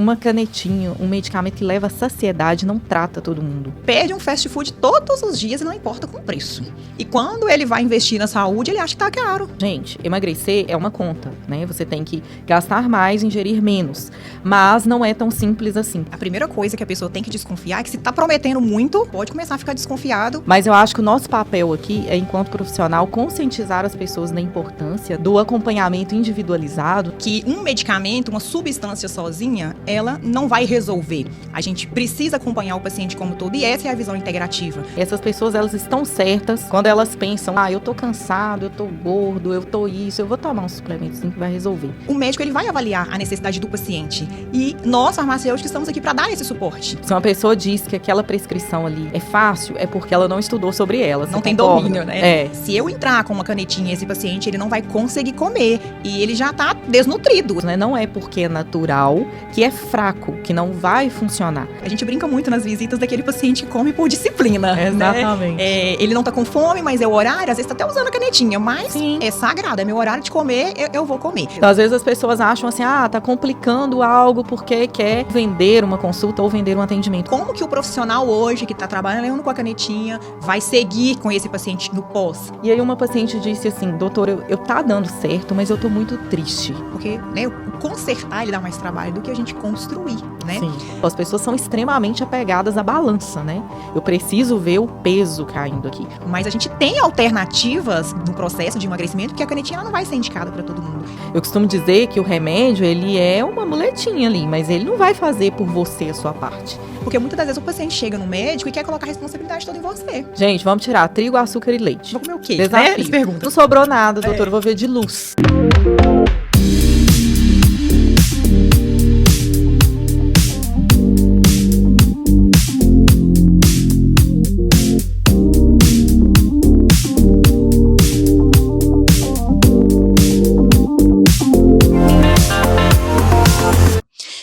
uma canetinha, um medicamento que leva à saciedade não trata todo mundo. Pede um fast food todos os dias e não importa com o preço. E quando ele vai investir na saúde, ele acha que tá caro. Gente, emagrecer é uma conta, né? Você tem que gastar mais, ingerir menos. Mas não é tão simples assim. A primeira coisa que a pessoa tem que desconfiar é que se tá prometendo muito, pode começar a ficar desconfiado. Mas eu acho que o nosso papel aqui é, enquanto profissional, conscientizar as pessoas da importância do acompanhamento individualizado. Que um medicamento, uma substância sozinha, ela não vai resolver. A gente precisa acompanhar o paciente como todo e essa é a visão integrativa. Essas pessoas, elas estão certas quando elas pensam, eu tô cansado, eu tô gordo, eu tô isso, eu vou tomar um suplemento que vai resolver. O médico, ele vai avaliar a necessidade do paciente e nós, farmacêuticos, estamos aqui para dar esse suporte. Se uma pessoa diz que aquela prescrição ali é fácil, é porque ela não estudou sobre ela. Não tem domínio, né? Se eu entrar com uma canetinha esse paciente, ele não vai conseguir comer e ele já tá desnutrido. Não é porque é natural que é fraco, que não vai funcionar. A gente brinca muito nas visitas daquele paciente que come por disciplina. Exatamente. Né? Ele não tá com fome, mas é o horário, às vezes tá até usando a canetinha, mas sim, é sagrado, é meu horário de comer, eu vou comer. Então, às vezes as pessoas acham assim, tá complicando algo porque quer vender uma consulta ou vender um atendimento. Como que o profissional hoje que tá trabalhando com a canetinha vai seguir com esse paciente no pós? E aí uma paciente disse assim, doutor, eu tá dando certo, mas eu tô muito triste. Porque, né, consertar ele dá mais trabalho do que a gente construir, né? Sim. As pessoas são extremamente apegadas à balança, né? Eu preciso ver o peso caindo aqui. Mas a gente tem alternativas no processo de emagrecimento, porque a canetinha ela não vai ser indicada para todo mundo. Eu costumo dizer que o remédio, ele é uma muletinha ali, mas ele não vai fazer por você a sua parte. Porque muitas das vezes o paciente chega no médico e quer colocar a responsabilidade toda em você. Gente, vamos tirar trigo, açúcar e leite. Vou comer o quê? Desafio. Né? Não sobrou nada, doutor, eu vou ver de luz.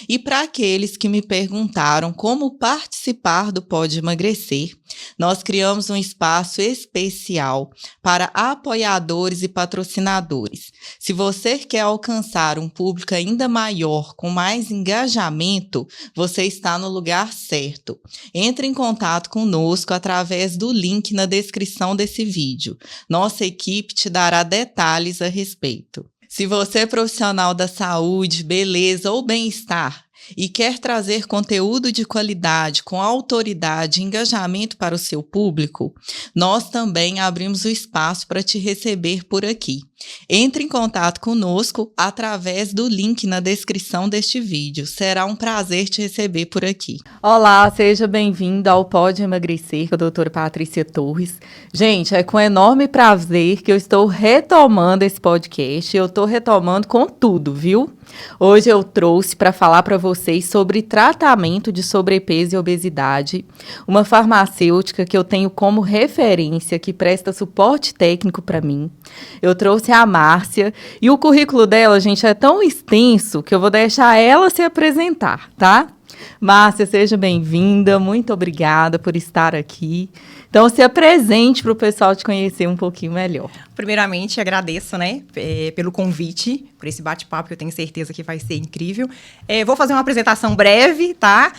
E para aqueles que me perguntaram como participar do Pode Emagrecer, nós criamos um espaço especial para apoiadores e patrocinadores. Se você quer alcançar um público ainda maior, com mais engajamento, você está no lugar certo. Entre em contato conosco através do link na descrição desse vídeo. Nossa equipe te dará detalhes a respeito. Se você é profissional da saúde, beleza ou bem-estar e quer trazer conteúdo de qualidade, com autoridade e engajamento para o seu público, nós também abrimos o espaço para te receber por aqui. Entre em contato conosco através do link na descrição deste vídeo. Será um prazer te receber por aqui. Olá, seja bem-vindo ao Pode Emagrecer com a doutora Patrícia Torres. Gente, é com enorme prazer que eu estou retomando esse podcast. Eu estou retomando com tudo, viu? Hoje eu trouxe para falar para vocês sobre tratamento de sobrepeso e obesidade, uma farmacêutica que eu tenho como referência, que presta suporte técnico para mim. Eu trouxe a Márcia e o currículo dela, gente, é tão extenso que eu vou deixar ela se apresentar, tá? Márcia, seja bem-vinda, muito obrigada por estar aqui. Então, se apresente para o pessoal te conhecer um pouquinho melhor. Primeiramente, agradeço, né, pelo convite, por esse bate-papo que eu tenho certeza que vai ser incrível. Vou fazer uma apresentação breve, tá?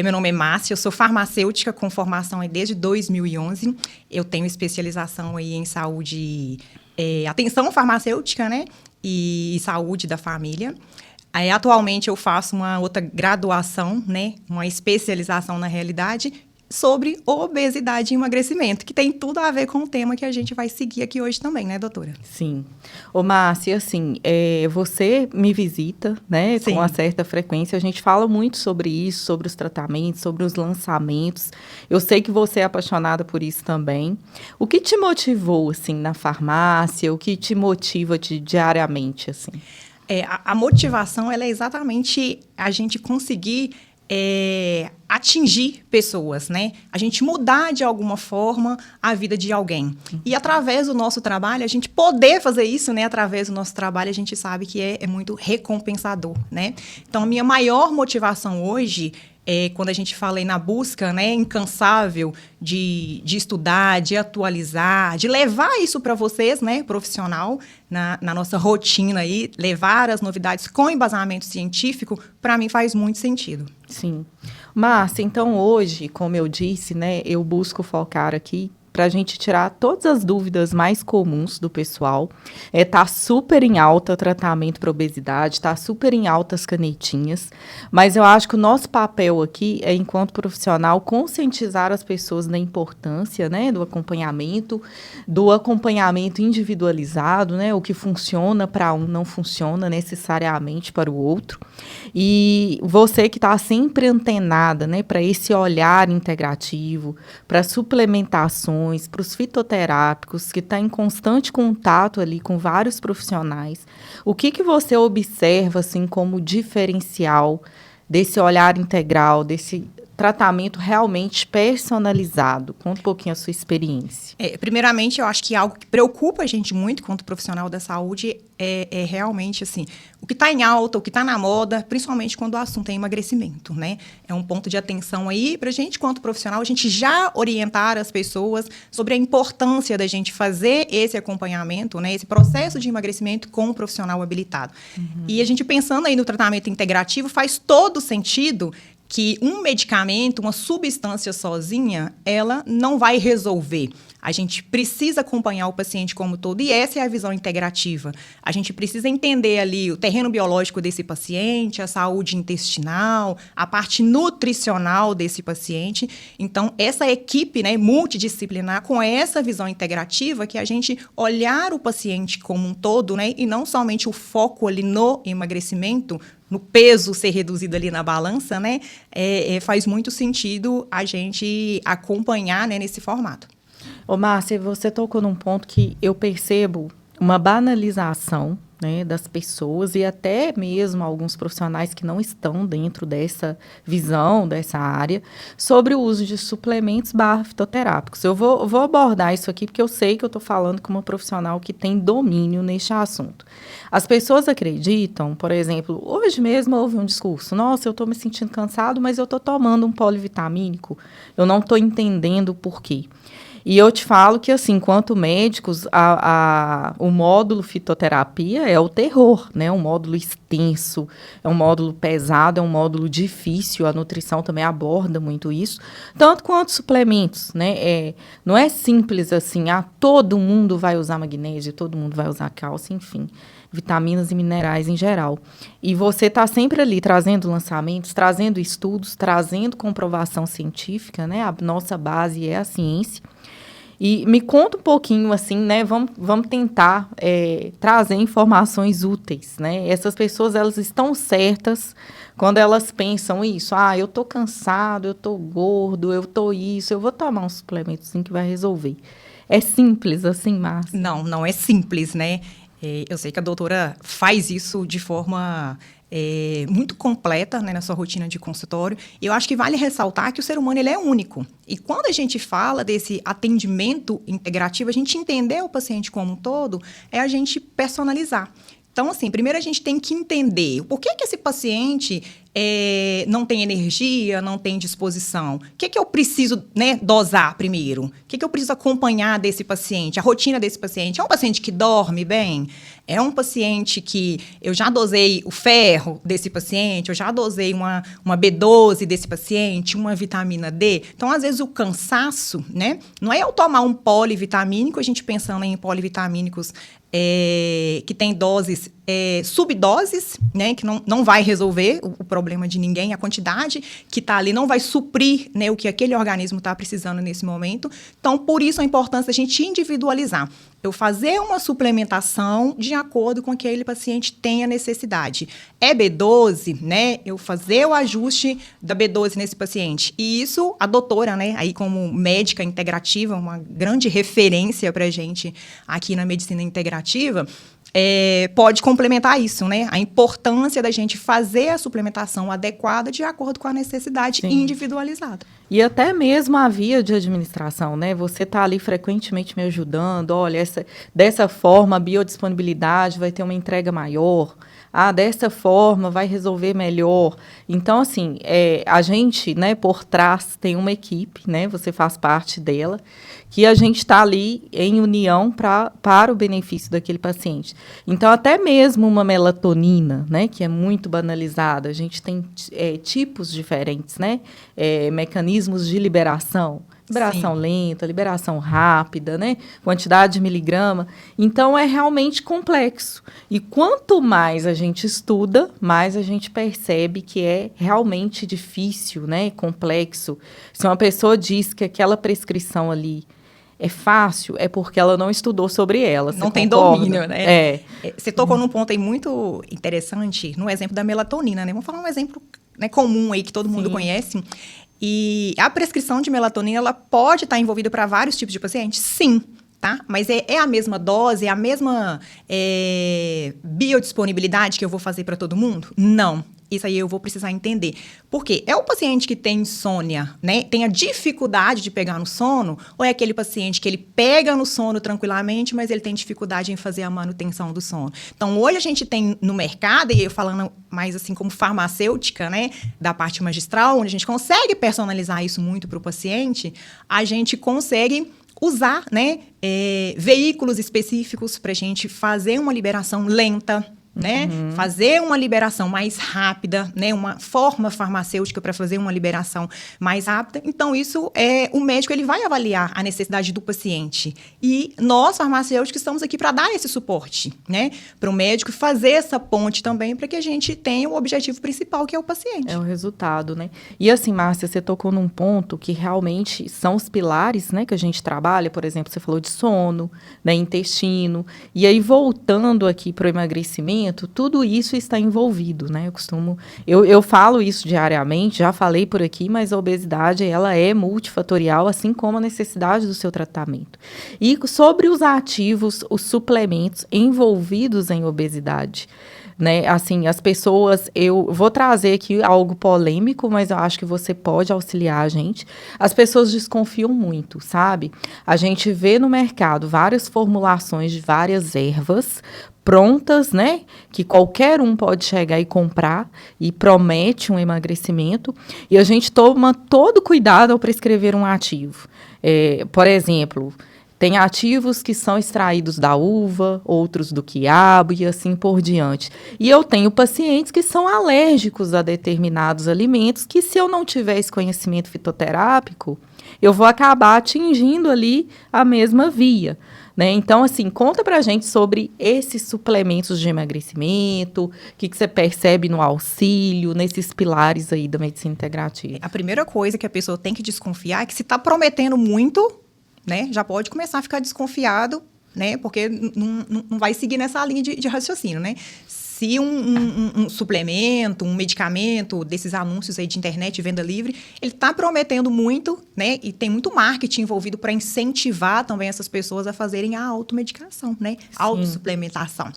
Meu nome é Márcia, eu sou farmacêutica com formação desde 2011. Eu tenho especialização aí em saúde, atenção farmacêutica, né, e saúde da família. Atualmente eu faço uma outra graduação, né, uma especialização na realidade, sobre obesidade e emagrecimento, que tem tudo a ver com o tema que a gente vai seguir aqui hoje também, né, doutora? Sim. Ô, Márcia, assim, você me visita, né, Sim, com uma certa frequência. A gente fala muito sobre isso, sobre os tratamentos, sobre os lançamentos. Eu sei que você é apaixonada por isso também. O que te motivou, assim, na farmácia? O que te motiva diariamente, assim? A motivação, ela é exatamente a gente conseguir atingir pessoas, né? A gente mudar de alguma forma a vida de alguém. E através do nosso trabalho, a gente poder fazer isso, né? Através do nosso trabalho, a gente sabe que é muito recompensador, né? Então, a minha maior motivação hoje quando a gente fala aí na busca, né, incansável de estudar, de atualizar, de levar isso para vocês, né, profissional, na nossa rotina aí, levar as novidades com embasamento científico, para mim faz muito sentido. Sim. Márcia, então hoje, como eu disse, né, eu busco focar aqui para a gente tirar todas as dúvidas mais comuns do pessoal. Tá super em alta o tratamento para obesidade, tá super em alta as canetinhas, mas eu acho que o nosso papel aqui é, enquanto profissional, conscientizar as pessoas da importância, né, do acompanhamento individualizado, né, o que funciona para um não funciona necessariamente para o outro. E você que está sempre antenada, né, para esse olhar integrativo, para suplementações, para os fitoterápicos, que está em constante contato ali com vários profissionais, o que você observa assim como diferencial desse olhar integral, desse tratamento realmente personalizado? Conta um pouquinho a sua experiência. Primeiramente, eu acho que algo que preocupa a gente muito quanto profissional da saúde é realmente, assim, o que está em alta, o que está na moda, principalmente quando o assunto é emagrecimento, né? É um ponto de atenção aí para a gente, quanto profissional, a gente já orientar as pessoas sobre a importância da gente fazer esse acompanhamento, né? Esse processo de emagrecimento com um profissional habilitado. Uhum. E a gente pensando aí no tratamento integrativo, faz todo sentido que um medicamento, uma substância sozinha, ela não vai resolver. A gente precisa acompanhar o paciente como todo, e essa é a visão integrativa. A gente precisa entender ali o terreno biológico desse paciente, a saúde intestinal, a parte nutricional desse paciente. Então, essa equipe, né, multidisciplinar, com essa visão integrativa, que a gente olhar o paciente como um todo, né, e não somente o foco ali no emagrecimento, no peso ser reduzido ali na balança, né, faz muito sentido a gente acompanhar, né, nesse formato. Ô, Márcia, você tocou num ponto que eu percebo uma banalização, né, das pessoas e até mesmo alguns profissionais que não estão dentro dessa visão, dessa área, sobre o uso de suplementos fitoterápicos. Eu vou abordar isso aqui porque eu sei que eu estou falando com uma profissional que tem domínio neste assunto. As pessoas acreditam, por exemplo, hoje mesmo houve um discurso, nossa, eu estou me sentindo cansado, mas eu estou tomando um polivitamínico, eu não estou entendendo o porquê. E eu te falo que, assim, enquanto médicos, o módulo fitoterapia é o terror, né? É um módulo extenso, é um módulo pesado, é um módulo difícil. A nutrição também aborda muito isso. Tanto quanto suplementos, né? Não é simples assim, todo mundo vai usar magnésio, todo mundo vai usar cálcio, enfim, vitaminas e minerais em geral. E você está sempre ali trazendo lançamentos, trazendo estudos, trazendo comprovação científica, né? A nossa base é a ciência. E me conta um pouquinho, assim, né? Vamos tentar trazer informações úteis, né? Essas pessoas, elas estão certas quando elas pensam isso. Eu tô cansado, eu tô gordo, eu tô isso, eu vou tomar um suplemento assim que vai resolver. É simples assim, Márcia? Não é simples, né? Eu sei que a doutora faz isso de forma muito completa, né, na sua rotina de consultório. E eu acho que vale ressaltar que o ser humano ele é único. E quando a gente fala desse atendimento integrativo, a gente entender o paciente como um todo, é a gente personalizar. Então, assim, primeiro a gente tem que entender por que esse paciente não tem energia, não tem disposição. O que eu preciso, né, dosar primeiro? O que eu preciso acompanhar desse paciente? A rotina desse paciente? É um paciente que dorme bem? É um paciente que eu já dosei o ferro desse paciente, eu já dosei uma B12 desse paciente, uma vitamina D. Então, às vezes, o cansaço, né? Não é eu tomar um polivitamínico, a gente pensando em polivitamínicos que tem doses, subdoses, né? Que não vai resolver o problema de ninguém. A quantidade que está ali não vai suprir, né, o que aquele organismo está precisando nesse momento. Então, por isso a importância da gente individualizar. Eu fazer uma suplementação de acordo com que aquele paciente tenha necessidade. É B12, né? Eu fazer o ajuste da B12 nesse paciente. E isso, a doutora, né? Aí como médica integrativa, uma grande referência para a gente aqui na medicina integrativa, pode complementar isso, né? A importância da gente fazer a suplementação adequada de acordo com a necessidade individualizada. E até mesmo a via de administração, né? Você está ali frequentemente me ajudando, olha, dessa forma a biodisponibilidade vai ter uma entrega maior, dessa forma vai resolver melhor. Então, assim, a gente, né, por trás tem uma equipe, né, você faz parte dela, que a gente está ali em união para o benefício daquele paciente. Então, até mesmo uma melatonina, né, que é muito banalizada, a gente tem tipos diferentes, né, mecanismos de liberação. Liberação lenta, liberação rápida, né? Quantidade de miligrama. Então, é realmente complexo. E quanto mais a gente estuda, mais a gente percebe que é realmente difícil, né? Complexo. Se uma pessoa diz que aquela prescrição ali é fácil, é porque ela não estudou sobre ela. Não tem domínio, né? Você tocou num ponto aí muito interessante, no exemplo da melatonina, né? Vamos falar um exemplo, né, comum aí que todo mundo conhece. E a prescrição de melatonina, ela pode estar envolvida para vários tipos de pacientes? Sim, tá? Mas é a mesma dose, é a mesma biodisponibilidade que eu vou fazer para todo mundo? Não. Isso aí eu vou precisar entender. Por quê? É o paciente que tem insônia, né? Tem a dificuldade de pegar no sono, ou é aquele paciente que ele pega no sono tranquilamente, mas ele tem dificuldade em fazer a manutenção do sono? Então, hoje a gente tem no mercado, e eu falando mais assim como farmacêutica, né? Da parte magistral, onde a gente consegue personalizar isso muito para o paciente, a gente consegue usar, né, veículos específicos para a gente fazer uma liberação lenta, né? Fazer uma liberação mais rápida, né? Uma forma farmacêutica para fazer uma liberação mais rápida. Então, isso o médico ele vai avaliar a necessidade do paciente. E nós, farmacêuticos, estamos aqui para dar esse suporte, né? Para o médico fazer essa ponte também para que a gente tenha o objetivo principal, que é o paciente. É o resultado, né? E assim, Márcia, você tocou num ponto que realmente são os pilares, né? Que a gente trabalha, por exemplo, você falou de sono, né? Intestino. E aí, voltando aqui para o emagrecimento, tudo isso está envolvido, né? Eu falo isso diariamente, já falei por aqui, mas a obesidade, ela é multifatorial, assim como a necessidade do seu tratamento. E sobre os ativos, os suplementos envolvidos em obesidade, né? Assim, as pessoas, eu vou trazer aqui algo polêmico, mas eu acho que você pode auxiliar a gente. As pessoas desconfiam muito, sabe? A gente vê no mercado várias formulações de várias ervas prontas, né, que qualquer um pode chegar e comprar e promete um emagrecimento, e a gente toma todo cuidado ao prescrever um ativo. Por exemplo, tem ativos que são extraídos da uva, outros do quiabo e assim por diante. E eu tenho pacientes que são alérgicos a determinados alimentos que, se eu não tiver esse conhecimento fitoterápico, eu vou acabar atingindo ali a mesma via, né? Então, assim, conta pra gente sobre esses suplementos de emagrecimento, o que você percebe no auxílio, nesses pilares aí da medicina integrativa. A primeira coisa que a pessoa tem que desconfiar é que se está prometendo muito, né, já pode começar a ficar desconfiado, né, porque não vai seguir nessa linha de raciocínio, né? Se um suplemento, um medicamento, desses anúncios aí de internet, venda livre, ele está prometendo muito, né? E tem muito marketing envolvido para incentivar também essas pessoas a fazerem a automedicação, né? Autossuplementação.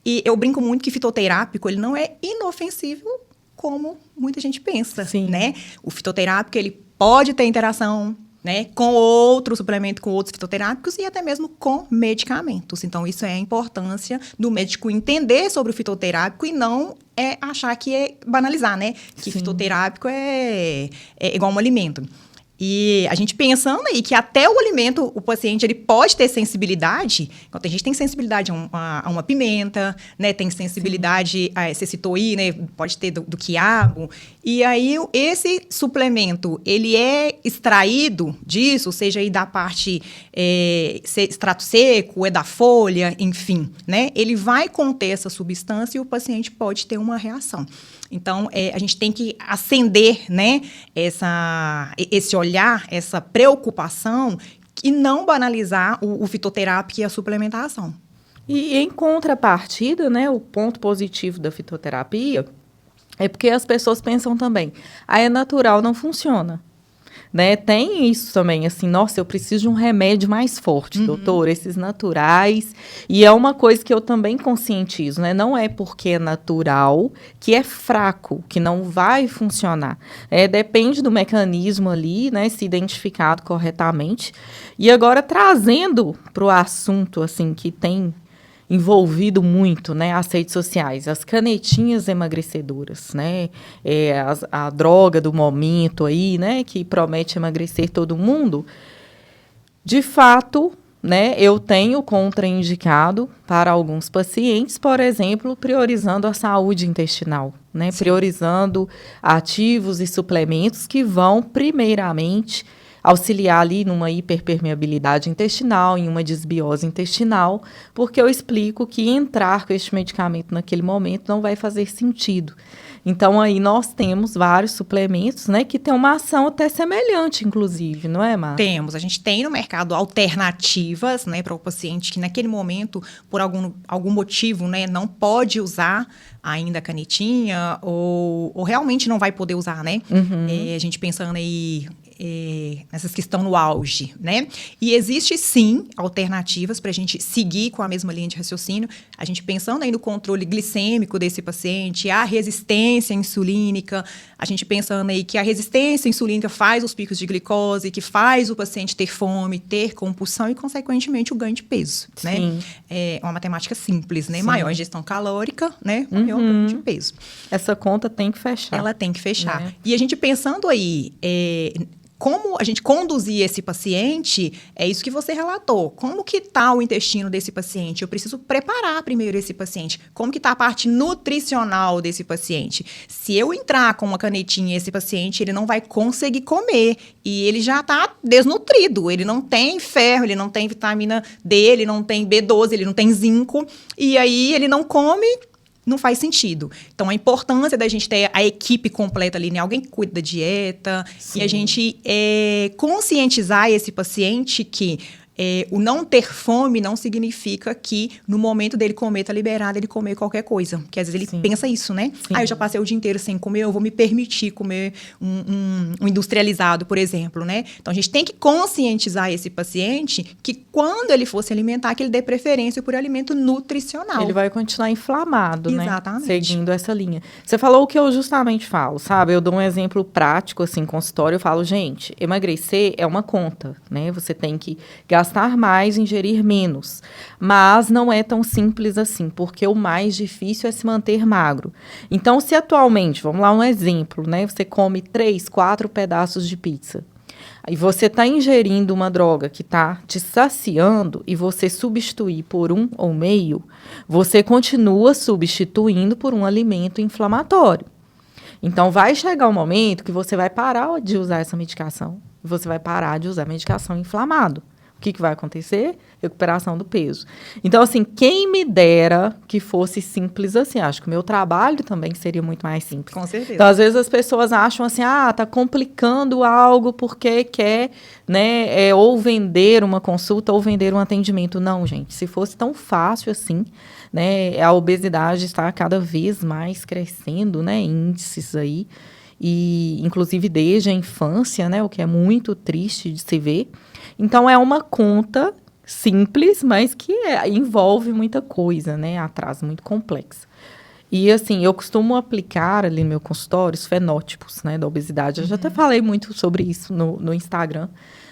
E eu brinco muito que fitoterápico, ele não é inofensivo como muita gente pensa, né? O fitoterápico, ele pode ter interação, né, com outro suplemento, com outros fitoterápicos e até mesmo com medicamentos. Então, isso é a importância do médico entender sobre o fitoterápico e não achar que banalizar, né? Que fitoterápico é igual um alimento. E a gente pensando aí que até o alimento, o paciente, ele pode ter sensibilidade. Então, tem gente que tem sensibilidade a uma pimenta, né? Tem sensibilidade, você citou aí, né? Pode ter do quiabo. E aí, esse suplemento, ele é extraído disso, seja aí da parte extrato seco, da folha, enfim, né? Ele vai conter essa substância e o paciente pode ter uma reação. Então, a gente tem que acender, né, esse olhar, essa preocupação e não banalizar o fitoterápico e a suplementação. E em contrapartida, né, o ponto positivo da fitoterapia é porque as pessoas pensam também, é natural, não funciona. Né? Tem isso também, assim, nossa, eu preciso de um remédio mais forte, doutor, esses naturais. E é uma coisa que eu também conscientizo, né? Não é porque é natural que é fraco, que não vai funcionar. Depende do mecanismo ali, né? Se identificado corretamente. E agora, trazendo para o assunto, assim, que tem envolvido muito, né, as redes sociais, as canetinhas emagrecedoras, né, a droga do momento aí, né, que promete emagrecer todo mundo, de fato, né, eu tenho contraindicado para alguns pacientes, por exemplo, priorizando a saúde intestinal, né, priorizando ativos e suplementos que vão, primeiramente, auxiliar ali numa hiperpermeabilidade intestinal, em uma desbiose intestinal, porque eu explico que entrar com este medicamento naquele momento não vai fazer sentido. Então, aí nós temos vários suplementos, né, que têm uma ação até semelhante, inclusive, não é, Márcia? Temos. A gente tem no mercado alternativas, né, para o paciente que naquele momento, por algum motivo, né, não pode usar ainda a canetinha ou realmente não vai poder usar, né? A gente pensando aí nessas que estão no auge, né? E existe, sim, alternativas para a gente seguir com a mesma linha de raciocínio. A gente pensando aí no controle glicêmico desse paciente, a resistência insulínica, a gente pensando aí que a resistência insulínica faz os picos de glicose, que faz o paciente ter fome, ter compulsão e, consequentemente, o ganho de peso, né? É uma matemática simples, né? Sim. Maior ingestão calórica, né? Maior ganho de peso. Essa conta tem que fechar. Ela tem que fechar. Né? E a gente pensando aí... como a gente conduzir esse paciente, é isso que você relatou. Como que está o intestino desse paciente? Eu preciso preparar primeiro esse paciente. Como que está a parte nutricional desse paciente? Se eu entrar com uma canetinha esse paciente, ele não vai conseguir comer. E ele já está desnutrido. Ele não tem ferro, ele não tem vitamina D, ele não tem B12, ele não tem zinco. E aí ele não come... não faz sentido. Então, a importância da gente ter a equipe completa ali, né? Alguém que cuida da dieta. Sim. E a gente conscientizar esse paciente que o não ter fome não significa que no momento dele comer, tá liberado ele comer qualquer coisa. Porque às vezes ele pensa isso, né? Eu já passei o dia inteiro sem comer, eu vou me permitir comer um industrializado, por exemplo, né? Então, a gente tem que conscientizar esse paciente que quando ele for se alimentar, que ele dê preferência por alimento nutricional. Ele vai continuar inflamado, né? Exatamente. Seguindo essa linha. Você falou o que eu justamente falo, sabe? Eu dou um exemplo prático, assim, consultório, eu falo, gente, emagrecer é uma conta, né? Você tem que gastar mais, ingerir menos. Mas não é tão simples assim, porque o mais difícil é se manter magro. Então, se atualmente, vamos lá um exemplo, né? Você come 3, 4 pedaços de pizza. E você está ingerindo uma droga que está te saciando e você substituir por 1 ou meio, você continua substituindo por um alimento inflamatório. Então, vai chegar um momento que você vai parar de usar essa medicação. Você vai parar de usar medicação inflamado. O que vai acontecer? Recuperação do peso. Então, assim, quem me dera que fosse simples assim. Acho que o meu trabalho também seria muito mais simples. Com certeza. Então, às vezes as pessoas acham assim, tá complicando algo porque quer, né, ou vender uma consulta ou vender um atendimento. Não, gente, se fosse tão fácil assim, né, a obesidade está cada vez mais crescendo, né, índices aí, e inclusive desde a infância, né, o que é muito triste de se ver. Então, é uma conta simples, mas que envolve muita coisa, né, atrás, muito complexa. E, assim, eu costumo aplicar ali no meu consultório os fenótipos, né, da obesidade. Eu já até falei muito sobre isso no Instagram,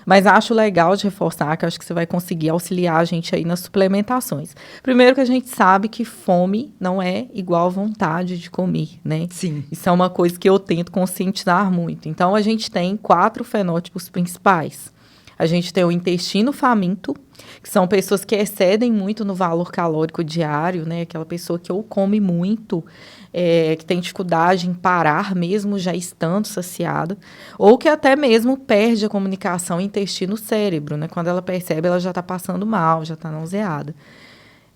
mas acho legal de reforçar que eu acho que você vai conseguir auxiliar a gente aí nas suplementações. Primeiro que a gente sabe que fome não é igual vontade de comer, né? Sim. Isso é uma coisa que eu tento conscientizar muito. Então, a gente tem 4 fenótipos principais. A gente tem o intestino faminto, que são pessoas que excedem muito no valor calórico diário, né? Aquela pessoa que ou come muito, que tem dificuldade em parar mesmo já estando saciada, ou que até mesmo perde a comunicação intestino-cérebro, né? Quando ela percebe, ela já está passando mal, já está nauseada.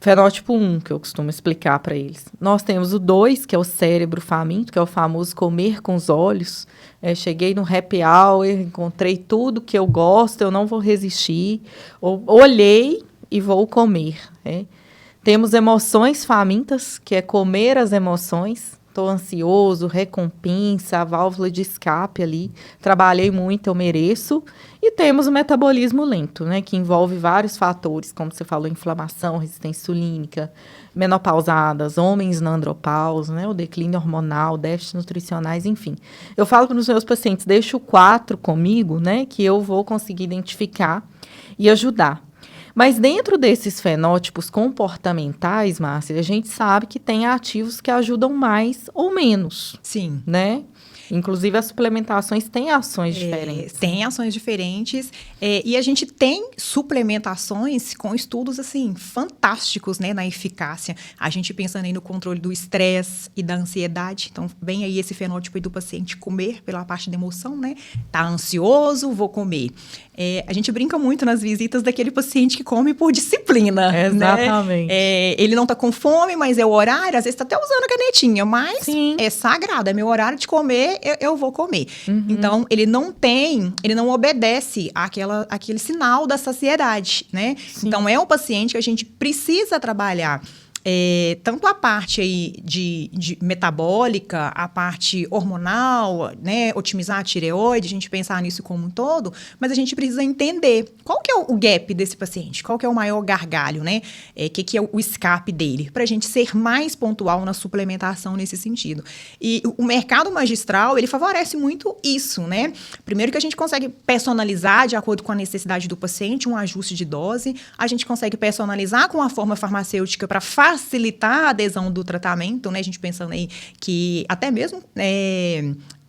Fenótipo 1, que eu costumo explicar para eles. Nós temos o 2, que é o cérebro faminto, que é o famoso comer com os olhos. Cheguei no happy hour, encontrei tudo que eu gosto, eu não vou resistir. Olhei e vou comer. Temos emoções famintas, que é comer as emoções. Estou ansioso, recompensa, a válvula de escape ali. Trabalhei muito, eu mereço. E temos o metabolismo lento, né, que envolve vários fatores, como você falou, inflamação, resistência insulínica, menopausadas, homens na andropausa, né, o declínio hormonal, déficits nutricionais, enfim. Eu falo para os meus pacientes, deixa o 4 comigo, né, que eu vou conseguir identificar e ajudar. Mas dentro desses fenótipos comportamentais, Márcia, a gente sabe que tem ativos que ajudam mais ou menos, Sim. né? Inclusive, as suplementações têm ações diferentes. Tem ações diferentes. E a gente tem suplementações com estudos, assim, fantásticos, né, na eficácia. A gente pensando aí no controle do estresse e da ansiedade. Então, vem aí esse fenótipo aí do paciente comer pela parte da emoção, né? Tá ansioso, vou comer. A gente brinca muito nas visitas daquele paciente que come por disciplina. Exatamente. Né? Ele não tá com fome, mas é o horário. Às vezes tá até usando a canetinha, mas Sim. é sagrado. É meu horário de comer, eu vou comer. Uhum. Então, ele não obedece àquele sinal da saciedade, né? Sim. Então, é um paciente que a gente precisa trabalhar tanto a parte aí de metabólica, a parte hormonal, né? Otimizar a tireoide, a gente pensar nisso como um todo, mas a gente precisa entender qual que é o gap desse paciente, qual que é o maior gargalho, né? Que é o escape dele, para a gente ser mais pontual na suplementação nesse sentido. E o mercado magistral, ele favorece muito isso, né? Primeiro que a gente consegue personalizar de acordo com a necessidade do paciente, um ajuste de dose, a gente consegue personalizar com a forma farmacêutica para facilitar a adesão do tratamento, né? A gente pensando aí que até mesmo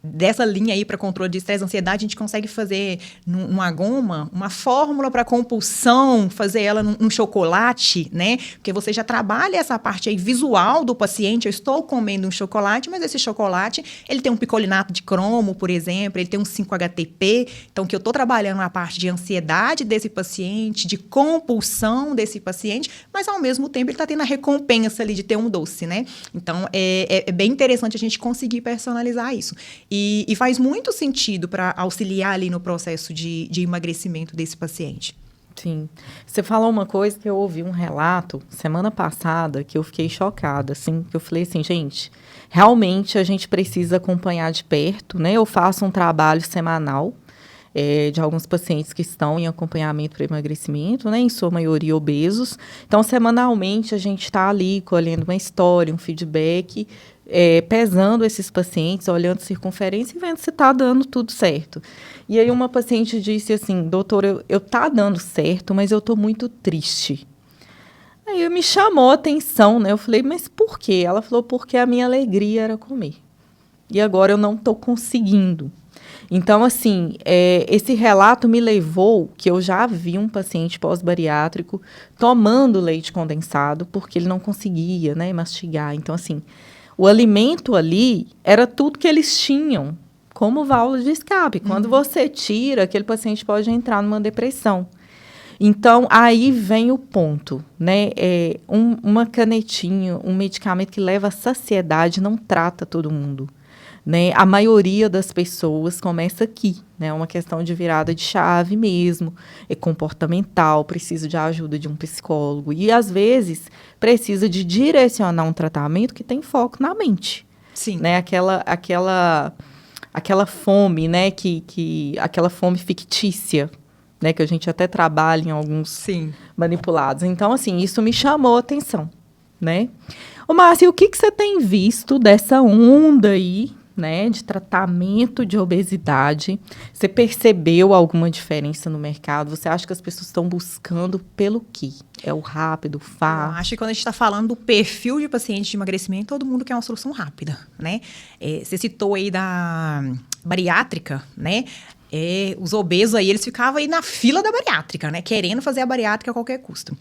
dessa linha aí para controle de estresse e ansiedade, a gente consegue fazer numa goma, uma fórmula para compulsão, fazer ela num chocolate, né? Porque você já trabalha essa parte aí visual do paciente, eu estou comendo um chocolate, mas esse chocolate, ele tem um picolinato de cromo, por exemplo, ele tem um 5-HTP, então que eu estou trabalhando na parte de ansiedade desse paciente, de compulsão desse paciente, mas ao mesmo tempo ele está tendo a recompensa ali de ter um doce, né? Então, é bem interessante a gente conseguir personalizar isso. E faz muito sentido para auxiliar ali no processo de emagrecimento desse paciente. Sim. Você falou uma coisa que eu ouvi um relato semana passada que eu fiquei chocada, assim, que eu falei assim, gente, realmente a gente precisa acompanhar de perto, né? Eu faço um trabalho semanal de alguns pacientes que estão em acompanhamento para emagrecimento, né? Em sua maioria obesos. Então, semanalmente, a gente está ali colhendo uma história, um feedback, pesando esses pacientes, olhando circunferência e vendo se está dando tudo certo. E aí uma paciente disse assim, doutor, eu tá dando certo, mas eu estou muito triste. Aí me chamou a atenção, né? Eu falei, mas por quê? Ela falou, porque a minha alegria era comer. E agora eu não estou conseguindo. Então, assim, esse relato me levou que eu já vi um paciente pós-bariátrico tomando leite condensado porque ele não conseguia, né, mastigar. Então, assim, o alimento ali era tudo que eles tinham como válvula de escape. Quando você tira, aquele paciente pode entrar numa depressão. Então, aí vem o ponto, né? Uma canetinha, um medicamento que leva à saciedade não trata todo mundo. Né? A maioria das pessoas começa aqui, né? É uma questão de virada de chave mesmo, é comportamental, precisa de ajuda de um psicólogo e, às vezes, precisa de direcionar um tratamento que tem foco na mente. Sim. Né? Aquela fome, né? Aquela fome fictícia, né? Que a gente até trabalha em alguns manipulados. Então, assim, isso me chamou a atenção, né? Ô, Márcia, o que você tem visto dessa onda aí, né, de tratamento de obesidade? Você percebeu alguma diferença no mercado? Você acha que as pessoas estão buscando pelo quê? É o rápido, o fácil? Eu acho que quando a gente está falando do perfil de paciente de emagrecimento, todo mundo quer uma solução rápida, né? Você citou aí da bariátrica, né? Os obesos aí, eles ficavam aí na fila da bariátrica, né? Querendo fazer a bariátrica a qualquer custo.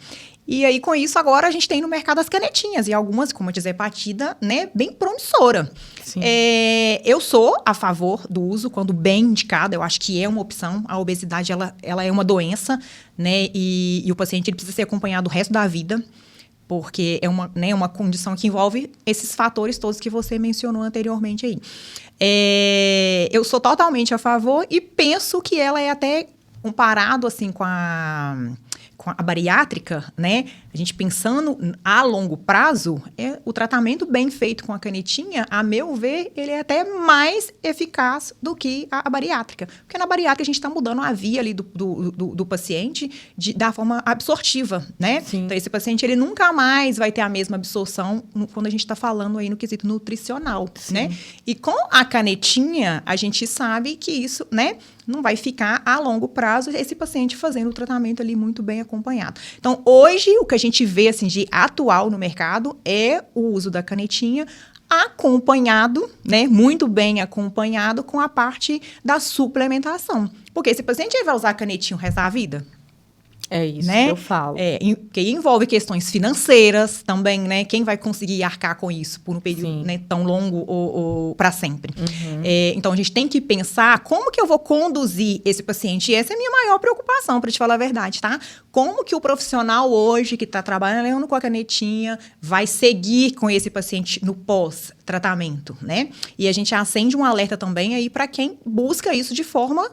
E aí, com isso, agora a gente tem no mercado as canetinhas. E algumas, como a dizepatida, né? Bem promissora. Sim. Eu sou a favor do uso, quando bem indicado. Eu acho que é uma opção. A obesidade, ela é uma doença, né? E o paciente ele precisa ser acompanhado o resto da vida. Porque é uma condição que envolve esses fatores todos que você mencionou anteriormente aí. Eu sou totalmente a favor e penso que ela é até comparado assim com a bariátrica, né? A gente pensando a longo prazo, o tratamento bem feito com a canetinha, a meu ver, ele é até mais eficaz do que a bariátrica. Porque na bariátrica a gente está mudando a via ali do paciente da forma absortiva, né? Sim. Então, esse paciente, ele nunca mais vai ter a mesma absorção quando a gente está falando aí no quesito nutricional, Sim. né? E com a canetinha, a gente sabe que isso, né, não vai ficar a longo prazo esse paciente fazendo o tratamento ali muito bem acompanhado. Então, hoje, o que a gente vê, assim, de atual no mercado é o uso da canetinha acompanhado, né, muito bem acompanhado com a parte da suplementação. Porque esse paciente vai usar a canetinha o resto da vida. É isso, né? que eu falo. Que envolve questões financeiras também, né? Quem vai conseguir arcar com isso por um período, né, tão longo ou para sempre? Uhum. Então, a gente tem que pensar como que eu vou conduzir esse paciente. E essa é a minha maior preocupação, para te falar a verdade, tá? Como que o profissional hoje, que está trabalhando com a canetinha, vai seguir com esse paciente no pós-tratamento, né? E a gente acende um alerta também aí para quem busca isso de forma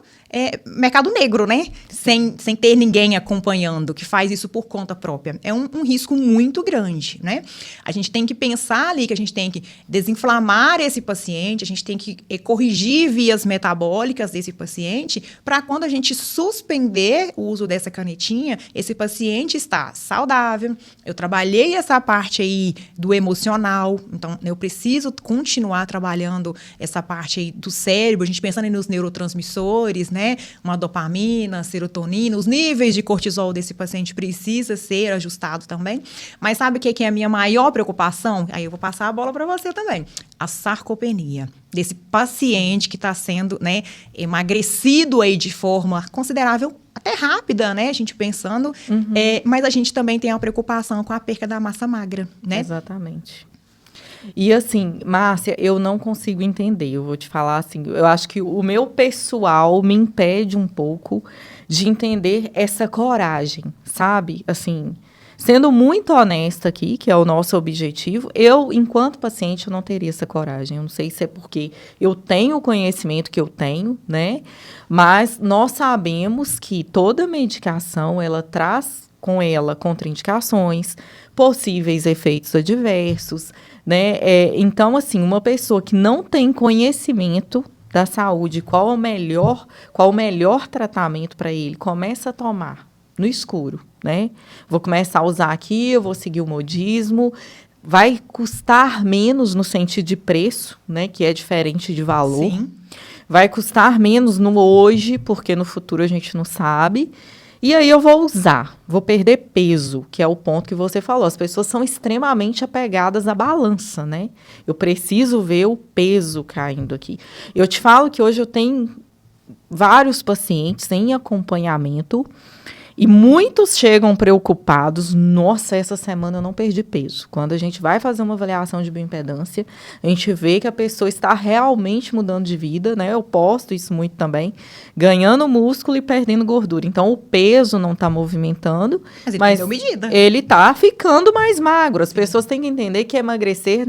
mercado negro, né? Sem ter ninguém acompanhando, que faz isso por conta própria. É um risco muito grande, né? A gente tem que pensar ali que a gente tem que desinflamar esse paciente, a gente tem que corrigir vias metabólicas desse paciente, para quando a gente suspender o uso dessa canetinha, esse paciente está saudável. Eu trabalhei essa parte aí do emocional, então eu preciso continuar trabalhando essa parte aí do cérebro, a gente pensando aí nos neurotransmissores, né? Uma dopamina, serotonina, os níveis de cortisol desse paciente precisa ser ajustado também. Mas sabe o que é a minha maior preocupação? Aí eu vou passar a bola para você também. A sarcopenia desse paciente que está sendo, né, emagrecido aí de forma considerável, até rápida, né? A gente pensando. Mas a gente também tem a preocupação com a perca da massa magra, né? Exatamente. E assim, Márcia, eu não consigo entender, eu vou te falar assim, eu acho que o meu pessoal me impede um pouco de entender essa coragem, sabe? Assim, sendo muito honesta aqui, que é o nosso objetivo, eu, enquanto paciente, eu não teria essa coragem. Eu não sei se é porque eu tenho o conhecimento que eu tenho, né? Mas nós sabemos que toda medicação, ela traz com ela contraindicações, possíveis efeitos adversos, né? Então, assim, uma pessoa que não tem conhecimento da saúde, qual o melhor tratamento para ele, começa a tomar no escuro, né? Vou começar a usar aqui, eu vou seguir o modismo, vai custar menos no sentido de preço, né? Que é diferente de valor. Sim. Vai custar menos no hoje, porque no futuro a gente não sabe. E aí eu vou usar, vou perder peso, que é o ponto que você falou. As pessoas são extremamente apegadas à balança, né? Eu preciso ver o peso caindo aqui. Eu te falo que hoje eu tenho vários pacientes em acompanhamento e muitos chegam preocupados. Nossa, essa semana eu não perdi peso. Quando a gente vai fazer uma avaliação de bioimpedância, a gente vê que a pessoa está realmente mudando de vida, né? Eu posto isso muito também, ganhando músculo e perdendo gordura. Então, o peso não está movimentando, mas ele está ficando mais magro. As pessoas têm que entender que emagrecer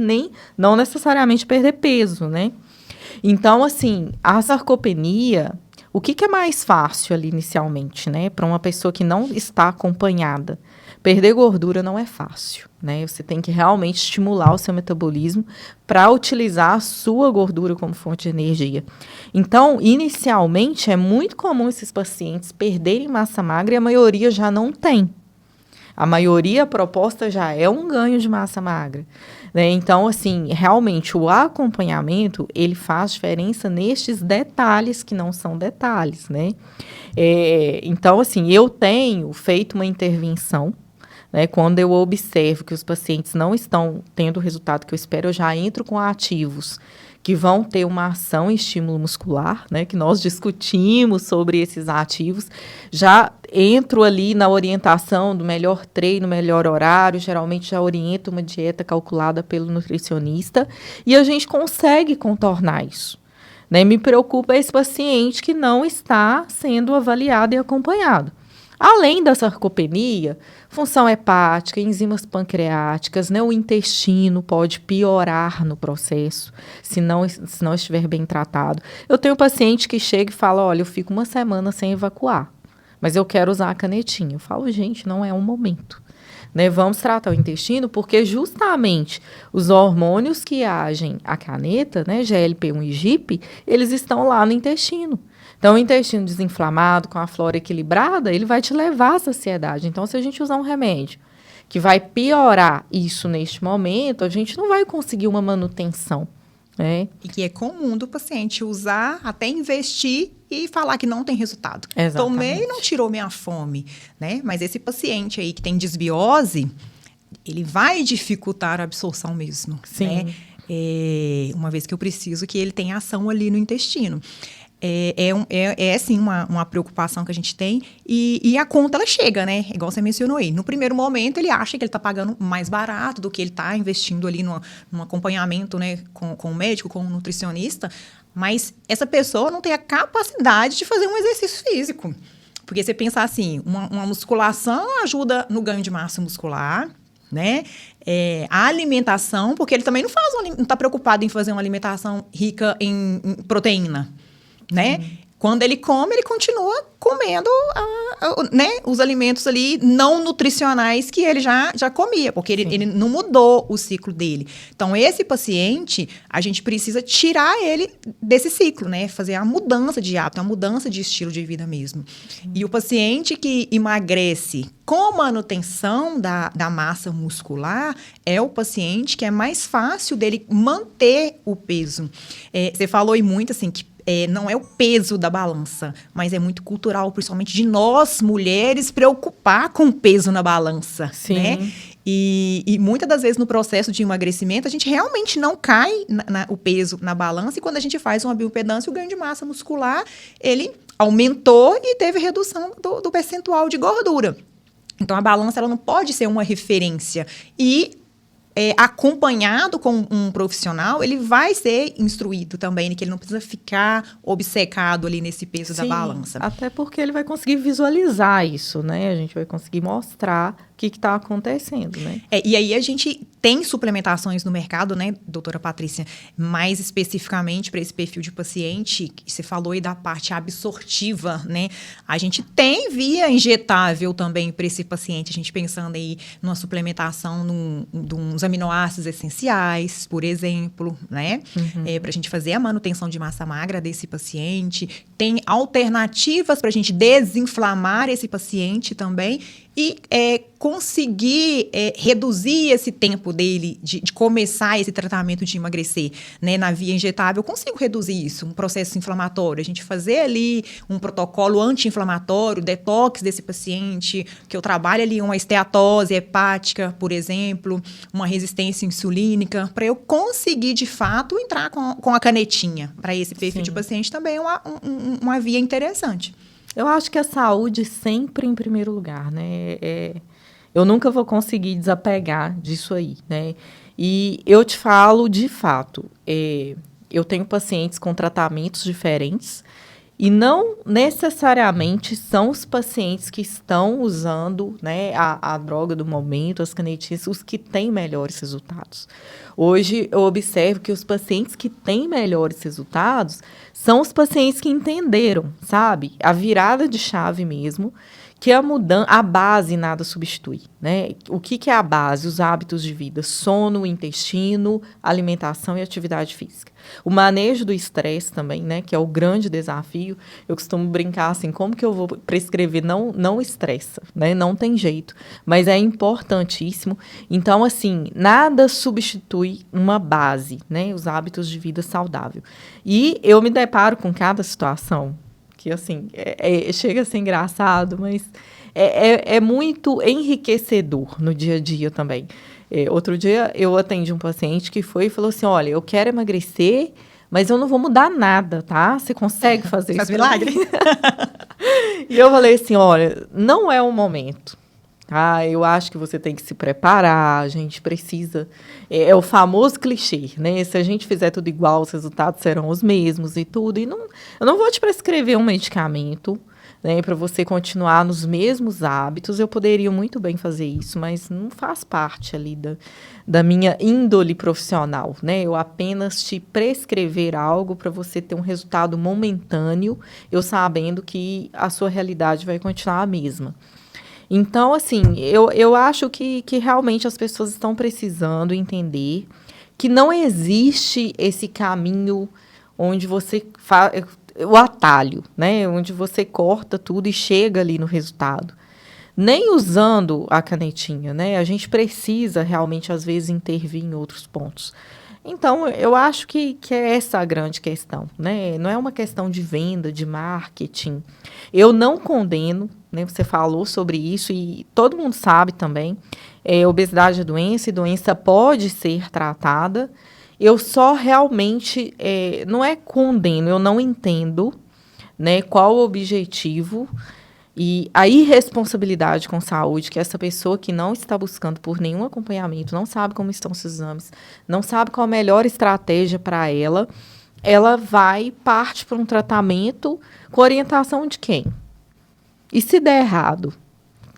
não necessariamente perder peso, né? Então, assim, a sarcopenia... O que é mais fácil ali inicialmente, né? Para uma pessoa que não está acompanhada. Perder gordura não é fácil, né? Você tem que realmente estimular o seu metabolismo para utilizar a sua gordura como fonte de energia. Então, inicialmente, é muito comum esses pacientes perderem massa magra e a maioria já não tem. A maioria, a proposta já é um ganho de massa magra, né? Então, assim, realmente, o acompanhamento, ele faz diferença nestes detalhes que não são detalhes, né? Então, assim, eu tenho feito uma intervenção, né? Quando eu observo que os pacientes não estão tendo o resultado que eu espero, eu já entro com ativos que vão ter uma ação em estímulo muscular, né, que nós discutimos sobre esses ativos, já entro ali na orientação do melhor treino, melhor horário, geralmente já oriento uma dieta calculada pelo nutricionista, e a gente consegue contornar isso. Né? Me preocupa esse paciente que não está sendo avaliado e acompanhado. Além da sarcopenia, função hepática, enzimas pancreáticas, né, o intestino pode piorar no processo, se não estiver bem tratado. Eu tenho paciente que chega e fala, olha, eu fico uma semana sem evacuar, mas eu quero usar a canetinha. Eu falo, gente, não é um momento. né? Vamos tratar o intestino, porque justamente os hormônios que agem a caneta, né, GLP-1 e GIP, eles estão lá no intestino. Então, o intestino desinflamado, com a flora equilibrada, ele vai te levar à saciedade. Então, se a gente usar um remédio que vai piorar isso neste momento, a gente não vai conseguir uma manutenção, né? E que é comum do paciente usar, até investir e falar que não tem resultado. Exatamente. Tomei e não tirou minha fome, né? Mas esse paciente aí que tem desbiose, ele vai dificultar a absorção mesmo, Sim. né? Uma vez que eu preciso que ele tenha ação ali no intestino. Sim, uma preocupação que a gente tem e a conta, ela chega, né? Igual você mencionou aí. No primeiro momento, ele acha que ele está pagando mais barato do que ele está investindo ali num acompanhamento, né? Com o médico, com o nutricionista, mas essa pessoa não tem a capacidade de fazer um exercício físico. Porque você pensa assim, uma musculação ajuda no ganho de massa muscular, né? A alimentação, porque ele também não está preocupado em fazer uma alimentação rica em proteína, né? Quando ele come, ele continua comendo né, os alimentos ali não nutricionais que ele já comia, porque ele não mudou o ciclo dele. Então, esse paciente, a gente precisa tirar ele desse ciclo, né? Fazer a mudança de hábito, a mudança de estilo de vida mesmo. E o paciente que emagrece com manutenção da massa muscular é o paciente que é mais fácil dele manter o peso. Você falou aí muito assim que não é o peso da balança, mas é muito cultural, principalmente de nós, mulheres, preocupar com o peso na balança, Sim. né? E muitas das vezes no processo de emagrecimento, a gente realmente não cai o peso na balança, e quando a gente faz uma bioimpedância, o ganho de massa muscular, ele aumentou e teve redução do percentual de gordura. Então, a balança ela não pode ser uma referência. E acompanhado com um profissional, ele vai ser instruído também, que ele não precisa ficar obcecado ali nesse peso da balança. Até porque ele vai conseguir visualizar isso, né? A gente vai conseguir mostrar o que está acontecendo, né? E aí a gente tem suplementações no mercado, né, doutora Patrícia? Mais especificamente para esse perfil de paciente, que você falou aí da parte absortiva, né? A gente tem via injetável também para esse paciente, a gente pensando aí numa suplementação de uns aminoácidos essenciais, por exemplo, né? Para a gente fazer a manutenção de massa magra desse paciente. Tem alternativas para a gente desinflamar esse paciente também e conseguir reduzir esse tempo dele de começar esse tratamento de emagrecer, né? Na via injetável, eu consigo reduzir isso, um processo inflamatório. A gente fazer ali um protocolo anti-inflamatório, detox desse paciente, que eu trabalho ali uma esteatose hepática, por exemplo, uma resistência insulínica, para eu conseguir, de fato, entrar com a canetinha. Para esse perfil de paciente também é uma via interessante. Eu acho que a saúde sempre em primeiro lugar, né? Eu nunca vou conseguir desapegar disso aí, né? E eu te falo, de fato, eu tenho pacientes com tratamentos diferentes e não necessariamente são os pacientes que estão usando, né, a droga do momento, as canetinhas, os que têm melhores resultados. Hoje, eu observo que os pacientes que têm melhores resultados são os pacientes que entenderam, sabe? A virada de chave mesmo, que a base nada substitui, né? O que é a base? Os hábitos de vida, sono, intestino, alimentação e atividade física. O manejo do estresse também, né? Que é o grande desafio. Eu costumo brincar assim, como que eu vou prescrever? Não estressa, né? Não tem jeito, mas é importantíssimo. Então, assim, nada substitui uma base, né? Os hábitos de vida saudável. E eu me deparo com cada situação que, assim, chega a ser engraçado, mas é muito enriquecedor no dia a dia também. Outro dia, eu atendi um paciente que foi e falou assim, olha, eu quero emagrecer, mas eu não vou mudar nada, tá? Você consegue fazer isso? Faz milagre? E eu falei assim, olha, não é o momento. Eu acho que você tem que se preparar, a gente precisa... É o famoso clichê, né? Se a gente fizer tudo igual, os resultados serão os mesmos e tudo. Eu não vou te prescrever um medicamento, né, para você continuar nos mesmos hábitos. Eu poderia muito bem fazer isso, mas não faz parte ali da minha índole profissional, né? Eu apenas te prescrever algo para você ter um resultado momentâneo, eu sabendo que a sua realidade vai continuar a mesma. Então, assim, eu acho que realmente as pessoas estão precisando entender que não existe esse caminho onde você faz o atalho, né? Onde você corta tudo e chega ali no resultado. Nem usando a canetinha, né? A gente precisa realmente, às vezes, intervir em outros pontos. Então, eu acho que é essa a grande questão, né? Não é uma questão de venda, de marketing. Eu não condeno, né? Você falou sobre isso e todo mundo sabe também. Obesidade é doença e doença pode ser tratada. Eu só realmente, não é condeno, eu não entendo, né, qual o objetivo e a irresponsabilidade com saúde que essa pessoa que não está buscando por nenhum acompanhamento, não sabe como estão os exames, não sabe qual a melhor estratégia para ela vai parte para um tratamento com orientação de quem? E se der errado,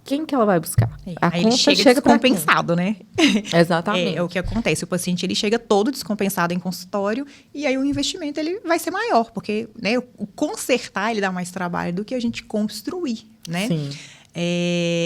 quem que ela vai buscar? Aí ele chega descompensado, né? Exatamente. É o que acontece. O paciente ele chega todo descompensado em consultório e aí o investimento ele vai ser maior, porque, né, o consertar ele dá mais trabalho do que a gente construir, né? Sim.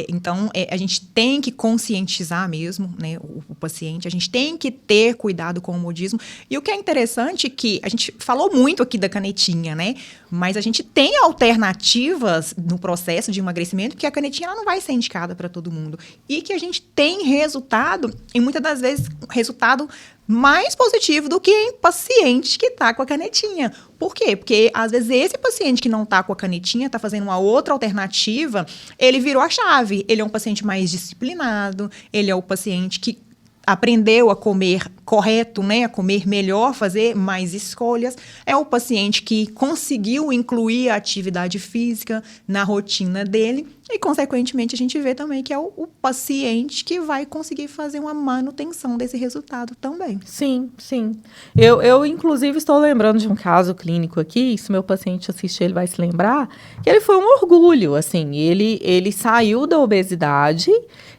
Então, a gente tem que conscientizar mesmo, né, o paciente, a gente tem que ter cuidado com o modismo. E o que é interessante é que a gente falou muito aqui da canetinha, né? Mas a gente tem alternativas no processo de emagrecimento, que a canetinha ela não vai ser indicada para todo mundo. E que a gente tem resultado, e muitas das vezes, resultado mais positivo do que em paciente que está com a canetinha. Por quê? Porque, às vezes, esse paciente que não está com a canetinha, está fazendo uma outra alternativa, ele virou a chave. Ele é um paciente mais disciplinado, ele é o paciente que aprendeu a comer correto, né? A comer melhor, fazer mais escolhas. É o paciente que conseguiu incluir a atividade física na rotina dele e, consequentemente, a gente vê também que é o paciente que vai conseguir fazer uma manutenção desse resultado também. Sim, sim. Eu, inclusive, estou lembrando de um caso clínico aqui, se meu paciente assistir, ele vai se lembrar, que ele foi um orgulho, assim, ele saiu da obesidade,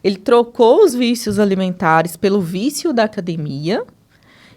ele trocou os vícios alimentares pelo vício da academia,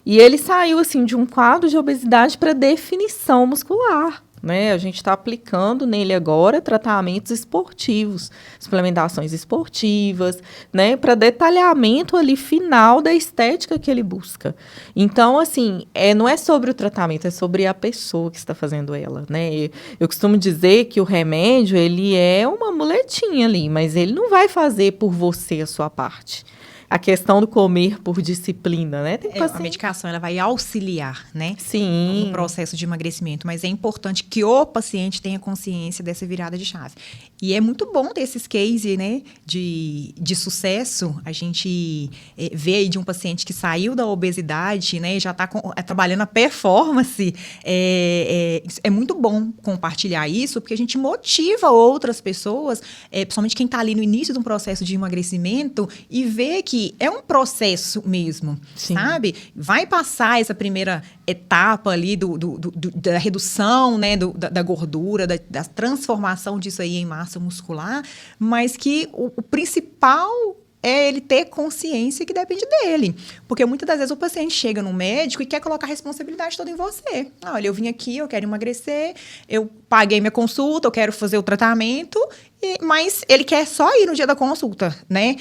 e ele saiu, assim, de um quadro de obesidade para definição muscular. Né? A gente está aplicando nele agora tratamentos esportivos, suplementações esportivas, né? Para detalhamento ali final da estética que ele busca. Então, assim, não é sobre o tratamento, é sobre a pessoa que está fazendo ela, né? Eu costumo dizer que o remédio, ele é uma muletinha ali, mas ele não vai fazer por você a sua parte. A questão do comer por disciplina, né? Tem A medicação, ela vai auxiliar, né? Sim. No processo de emagrecimento, mas é importante que o paciente tenha consciência dessa virada de chave. E é muito bom ter esses cases, né, de sucesso. A gente vê aí de um paciente que saiu da obesidade, né, e já está trabalhando a performance. É muito bom compartilhar isso, porque a gente motiva outras pessoas, principalmente quem está ali no início de um processo de emagrecimento, e vê que é um processo mesmo, Sim. sabe? Vai passar essa primeira etapa ali da redução, né, da gordura, da transformação disso aí em massa muscular, mas que o principal é ele ter consciência que depende dele. Porque muitas das vezes o paciente chega no médico e quer colocar a responsabilidade toda em você. Olha, eu vim aqui, eu quero emagrecer, eu paguei minha consulta, eu quero fazer o tratamento, mas ele quer só ir no dia da consulta, né?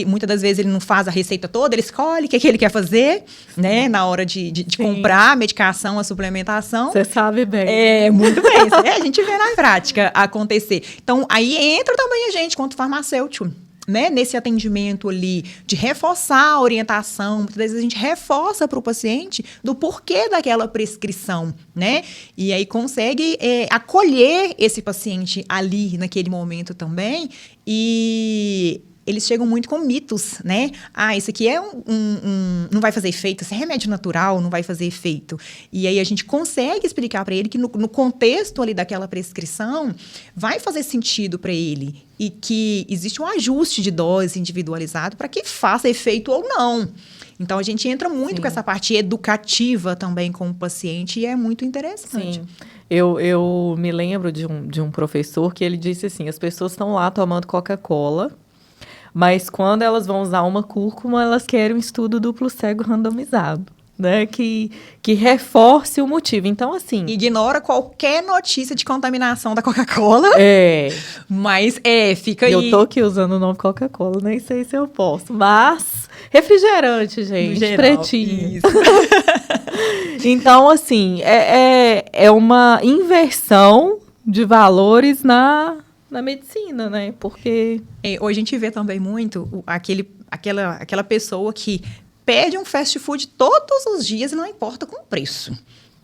Muitas das vezes ele não faz a receita toda, ele escolhe o que ele quer fazer, né? Na hora de comprar a medicação, a suplementação. Você sabe bem. Muito bem. A gente vê na prática acontecer. Então, aí entra também a gente, quanto farmacêutico, né, nesse atendimento ali, de reforçar a orientação. Muitas vezes a gente reforça para o paciente do porquê daquela prescrição, né? E aí consegue acolher esse paciente ali, naquele momento também. E eles chegam muito com mitos, né? Isso aqui não vai fazer efeito, esse é remédio natural, não vai fazer efeito. E aí a gente consegue explicar para ele que no contexto ali daquela prescrição vai fazer sentido para ele e que existe um ajuste de dose individualizado para que faça efeito ou não. Então, a gente entra muito com essa parte educativa também com o paciente e é muito interessante. Sim. Eu me lembro de um professor que ele disse assim, as pessoas estão lá tomando Coca-Cola, mas quando elas vão usar uma cúrcuma, elas querem um estudo duplo cego randomizado. né, que reforce o motivo. Então, assim... Ignora qualquer notícia de contaminação da Coca-Cola. Mas, fica aí. Eu tô aqui usando o nome Coca-Cola, nem sei se eu posso. Mas, refrigerante, gente, geral, pretinho. Isso. Então, assim, é uma inversão de valores na medicina, né? Porque... Hoje a gente vê também muito aquela pessoa que pede um fast food todos os dias e não importa com o preço.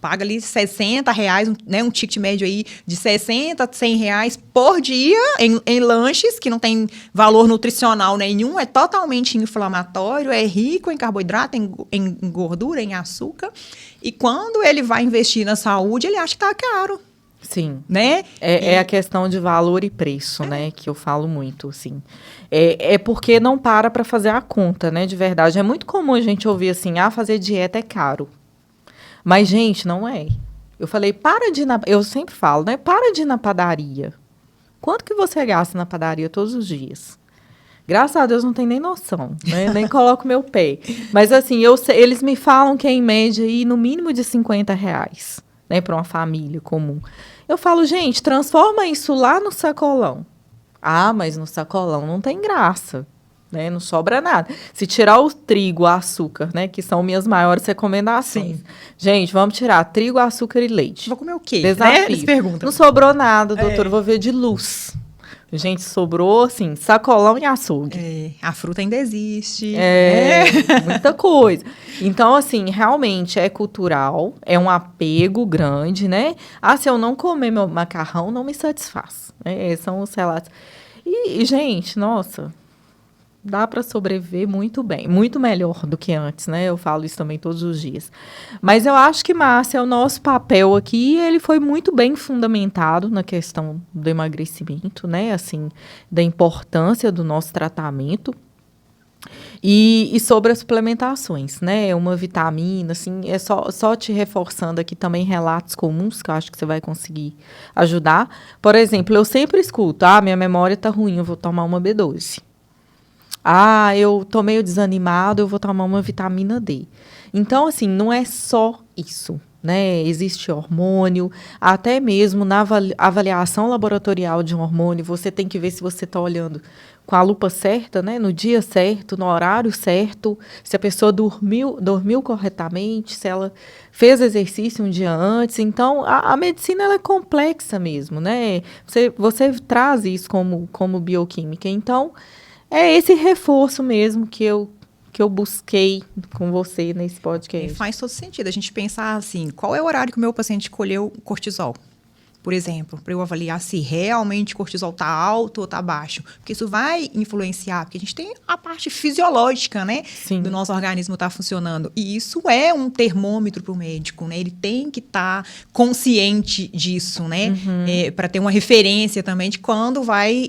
Paga ali R$60, né, um ticket médio aí de R$60, R$100 por dia em lanches, que não tem valor nutricional nenhum, é totalmente inflamatório, é rico em carboidrato, em gordura, em açúcar. E quando ele vai investir na saúde, ele acha que tá caro. Sim, né? É a questão de valor e preço, né? Que eu falo muito, assim. É porque não para fazer a conta, né? De verdade. É muito comum a gente ouvir assim, fazer dieta é caro. Mas, gente, não é. Eu falei, eu sempre falo, né? Para de ir na padaria. Quanto que você gasta na padaria todos os dias? Graças a Deus não tem nem noção, né? Nem coloco meu pé. Mas, assim, eles me falam que é em média aí no mínimo de R$50. Né, para uma família comum. Eu falo, gente, transforma isso lá no sacolão. Mas no sacolão não tem graça, né? Não sobra nada. Se tirar o trigo, o açúcar, né, que são minhas maiores recomendações. Sim. Gente, vamos tirar trigo, açúcar e leite. Vou comer o quê? Desafio. Né? Eles perguntam. Não sobrou nada, doutora, vou ver de luz. Gente, sobrou, assim, sacolão e açougue. A fruta ainda existe. Muita coisa. Então, assim, realmente é cultural, é um apego grande, né? Se eu não comer meu macarrão, não me satisfaz. São os relatos. E, gente, nossa, dá para sobreviver muito bem, muito melhor do que antes, né? Eu falo isso também todos os dias. Mas eu acho que, Márcia, o nosso papel aqui, ele foi muito bem fundamentado na questão do emagrecimento, né? Assim, da importância do nosso tratamento. E sobre as suplementações, né? Uma vitamina, assim, é só te reforçando aqui também relatos comuns, que eu acho que você vai conseguir ajudar. Por exemplo, eu sempre escuto, minha memória tá ruim, eu vou tomar uma B12. Eu tô meio desanimado, eu vou tomar uma vitamina D. Então, assim, não é só isso, né? Existe hormônio, até mesmo na avaliação laboratorial de um hormônio, você tem que ver se você está olhando com a lupa certa, né? No dia certo, no horário certo, se a pessoa dormiu corretamente, se ela fez exercício um dia antes. Então, a medicina ela é complexa mesmo, né? Você traz isso como bioquímica. Então, é esse reforço mesmo que eu busquei com você nesse podcast. Faz todo sentido. A gente pensar assim, qual é o horário que o meu paciente colheu cortisol? Por exemplo, para eu avaliar se realmente o cortisol está alto ou está baixo. Porque isso vai influenciar, porque a gente tem a parte fisiológica, né? Sim. Do nosso organismo estar funcionando. E isso é um termômetro para o médico, né? Ele tem que estar consciente disso, né? Para ter uma referência também de quando vai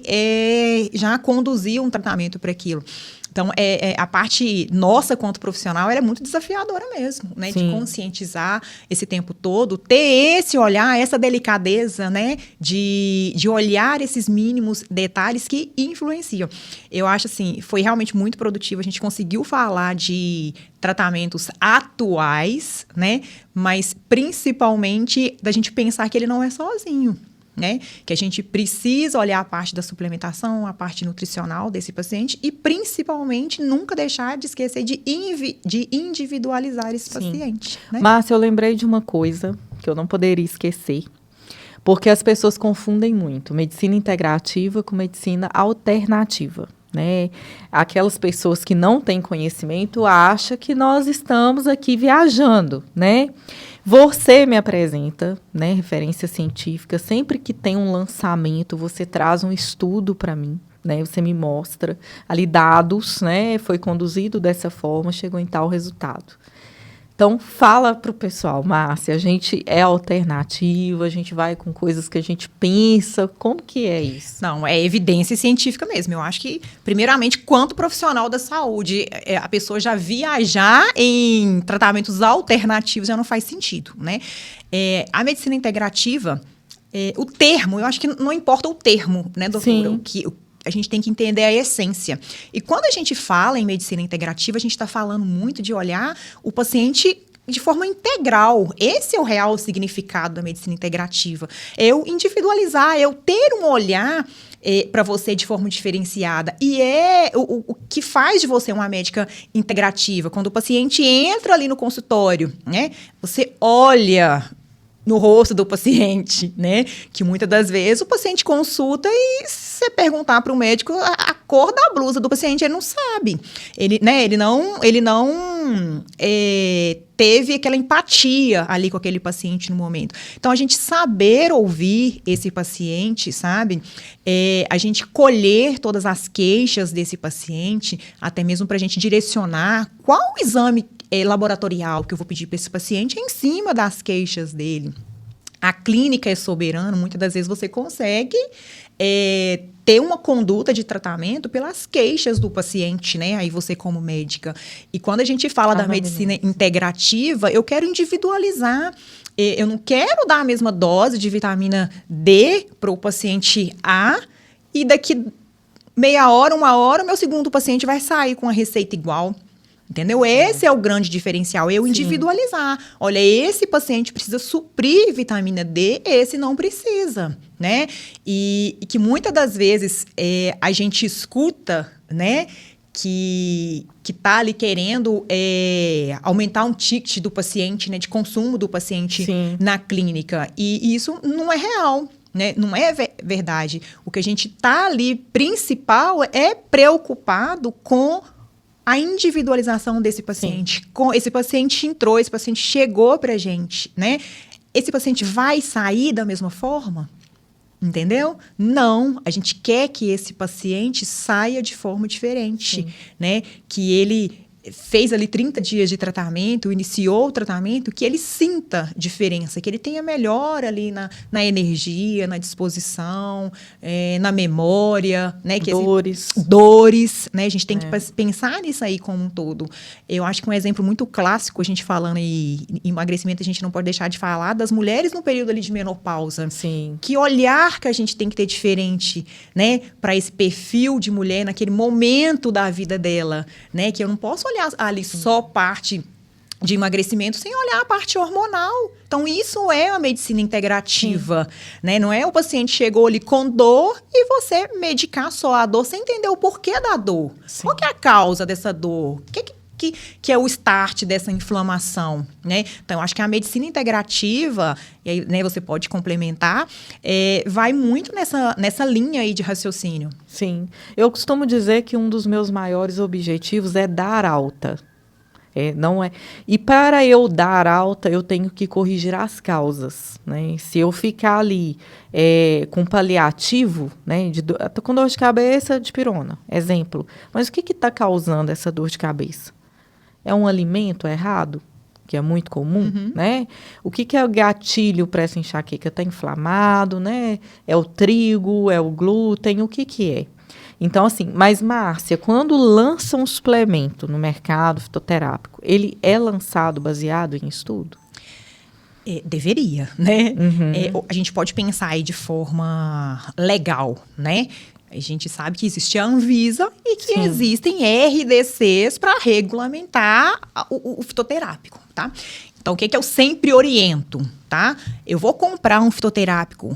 já conduzir um tratamento para aquilo. Então, a parte nossa, quanto profissional, ela é muito desafiadora mesmo, né? Sim. De conscientizar esse tempo todo, ter esse olhar, essa delicadeza, né? De olhar esses mínimos detalhes que influenciam. Eu acho, assim, foi realmente muito produtivo. A gente conseguiu falar de tratamentos atuais, né? Mas, principalmente, da gente pensar que ele não é sozinho. Né? Que a gente precisa olhar a parte da suplementação, a parte nutricional desse paciente e, principalmente, nunca deixar de esquecer de individualizar esse paciente. Né? Márcia, eu lembrei de uma coisa que eu não poderia esquecer, porque as pessoas confundem muito medicina integrativa com medicina alternativa. Né? Aquelas pessoas que não têm conhecimento acham que nós estamos aqui viajando, né? Você me apresenta, né, referência científica, sempre que tem um lançamento, você traz um estudo para mim, né? Você me mostra ali dados, né? Foi conduzido dessa forma, chegou em tal resultado. Então, fala para o pessoal, Márcia, a gente é alternativa, a gente vai com coisas que a gente pensa, como que é isso? Não, é evidência científica mesmo. Eu acho que, primeiramente, quanto profissional da saúde, a pessoa já viajar em tratamentos alternativos já não faz sentido, né? A medicina integrativa, o termo, eu acho que não importa o termo, né, doutora? A gente tem que entender a essência. E quando a gente fala em medicina integrativa, a gente está falando muito de olhar o paciente de forma integral. Esse é o real significado da medicina integrativa. Eu individualizar, eu ter um olhar para você de forma diferenciada. E é o que faz de você uma médica integrativa. Quando o paciente entra ali no consultório, né, você olha no rosto do paciente, né? Que muitas das vezes o paciente consulta e se você perguntar para o médico a cor da blusa do paciente, ele não sabe. Ele não teve aquela empatia ali com aquele paciente no momento. Então, a gente saber ouvir esse paciente, sabe? A gente colher todas as queixas desse paciente, até mesmo para a gente direcionar qual o exame laboratorial que eu vou pedir para esse paciente em cima das queixas dele. A clínica é soberana, muitas das vezes você consegue ter uma conduta de tratamento pelas queixas do paciente, né? Aí você como médica. E quando a gente fala da medicina integrativa, eu quero individualizar. Eu não quero dar a mesma dose de vitamina D para o paciente A e daqui meia hora, uma hora, o meu segundo paciente vai sair com a receita igual. Entendeu? Esse é o grande diferencial, eu individualizar. Olha, esse paciente precisa suprir vitamina D, esse não precisa, né? E que muitas das vezes a gente escuta, né, que tá ali querendo aumentar um ticket do paciente, né, de consumo do paciente na clínica. E isso não é real. Né? Não é verdade. O que a gente tá ali, principal, é preocupado com a individualização desse paciente. Esse paciente entrou, esse paciente chegou pra gente, né? Esse paciente vai sair da mesma forma? Entendeu? Não. A gente quer que esse paciente saia de forma diferente, né? Que ele fez ali 30 dias de tratamento, iniciou o tratamento, que ele sinta diferença, que ele tenha melhora ali na energia, na disposição, na memória, né? Que dores, né? A gente tem que pensar nisso aí como um todo. Eu acho que um exemplo muito clássico, a gente falando em emagrecimento, a gente não pode deixar de falar das mulheres no período ali de menopausa. Sim. Que olhar que a gente tem que ter diferente, né? Para esse perfil de mulher naquele momento da vida dela, né? Que eu não posso olhar ali só parte de emagrecimento sem olhar a parte hormonal. Então, isso é a medicina integrativa, né? Não é o paciente chegou ali com dor e você medicar só a dor sem entender o porquê da dor. Qual que é a causa dessa dor? O que é o start dessa inflamação, né? Então, eu acho que a medicina integrativa, e aí, né, você pode complementar, vai muito nessa linha aí de raciocínio. Sim. Eu costumo dizer que um dos meus maiores objetivos é dar alta. Não é. E para eu dar alta, eu tenho que corrigir as causas, né? Se eu ficar ali com paliativo, né, com dor de cabeça, dipirona, exemplo. Mas o que está causando essa dor de cabeça? É um alimento errado, que é muito comum, né? O que é o gatilho para essa enxaqueca? Está inflamado, né? É o trigo, é o glúten, o que é? Então, assim, mas, Márcia, quando lança um suplemento no mercado fitoterápico, ele é lançado baseado em estudo? Deveria, né? A gente pode pensar aí de forma legal, né? A gente sabe que existe a Anvisa e que existem RDCs para regulamentar o fitoterápico, tá? Então, o que eu sempre oriento, tá? Eu vou comprar um fitoterápico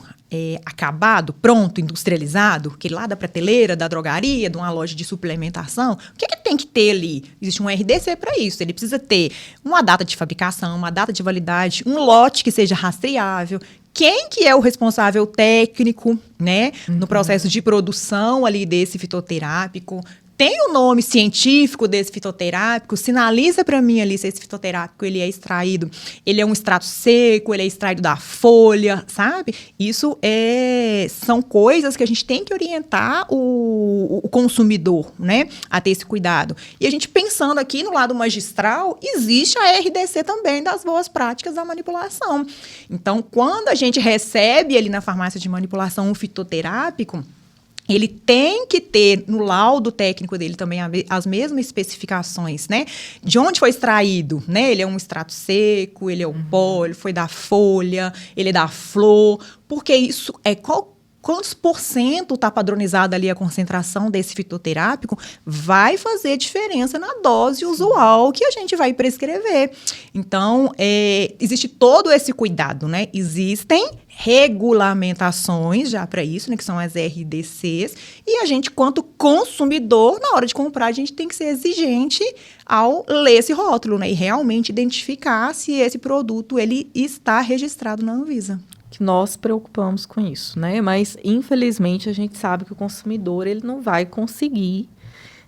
acabado, pronto, industrializado, aquele lá da prateleira, da drogaria, de uma loja de suplementação. O que tem que ter ali? Existe um RDC para isso. Ele precisa ter uma data de fabricação, uma data de validade, um lote que seja rastreável. Quem que é o responsável técnico, né, no processo de produção ali desse fitoterápico? Tem o nome científico desse fitoterápico, sinaliza para mim ali se esse fitoterápico ele é extraído, ele é um extrato seco, ele é extraído da folha, sabe? Isso são coisas que a gente tem que orientar o consumidor, né, a ter esse cuidado. E a gente pensando aqui no lado magistral, existe a RDC também das boas práticas da manipulação. Então, quando a gente recebe ali na farmácia de manipulação um fitoterápico, ele tem que ter no laudo técnico dele também as mesmas especificações, né? De onde foi extraído, né? Ele é um extrato seco, ele é o pó, ele foi da folha, ele é da flor, porque isso quantos por cento está padronizada ali a concentração desse fitoterápico, vai fazer diferença na dose usual que a gente vai prescrever. Então, existe todo esse cuidado, né? Existem regulamentações já para isso, né, que são as RDCs, e a gente, quanto consumidor, na hora de comprar, a gente tem que ser exigente ao ler esse rótulo, né, e realmente identificar se esse produto ele está registrado na Anvisa. Que nós preocupamos com isso, né? Mas, infelizmente, a gente sabe que o consumidor ele não vai conseguir,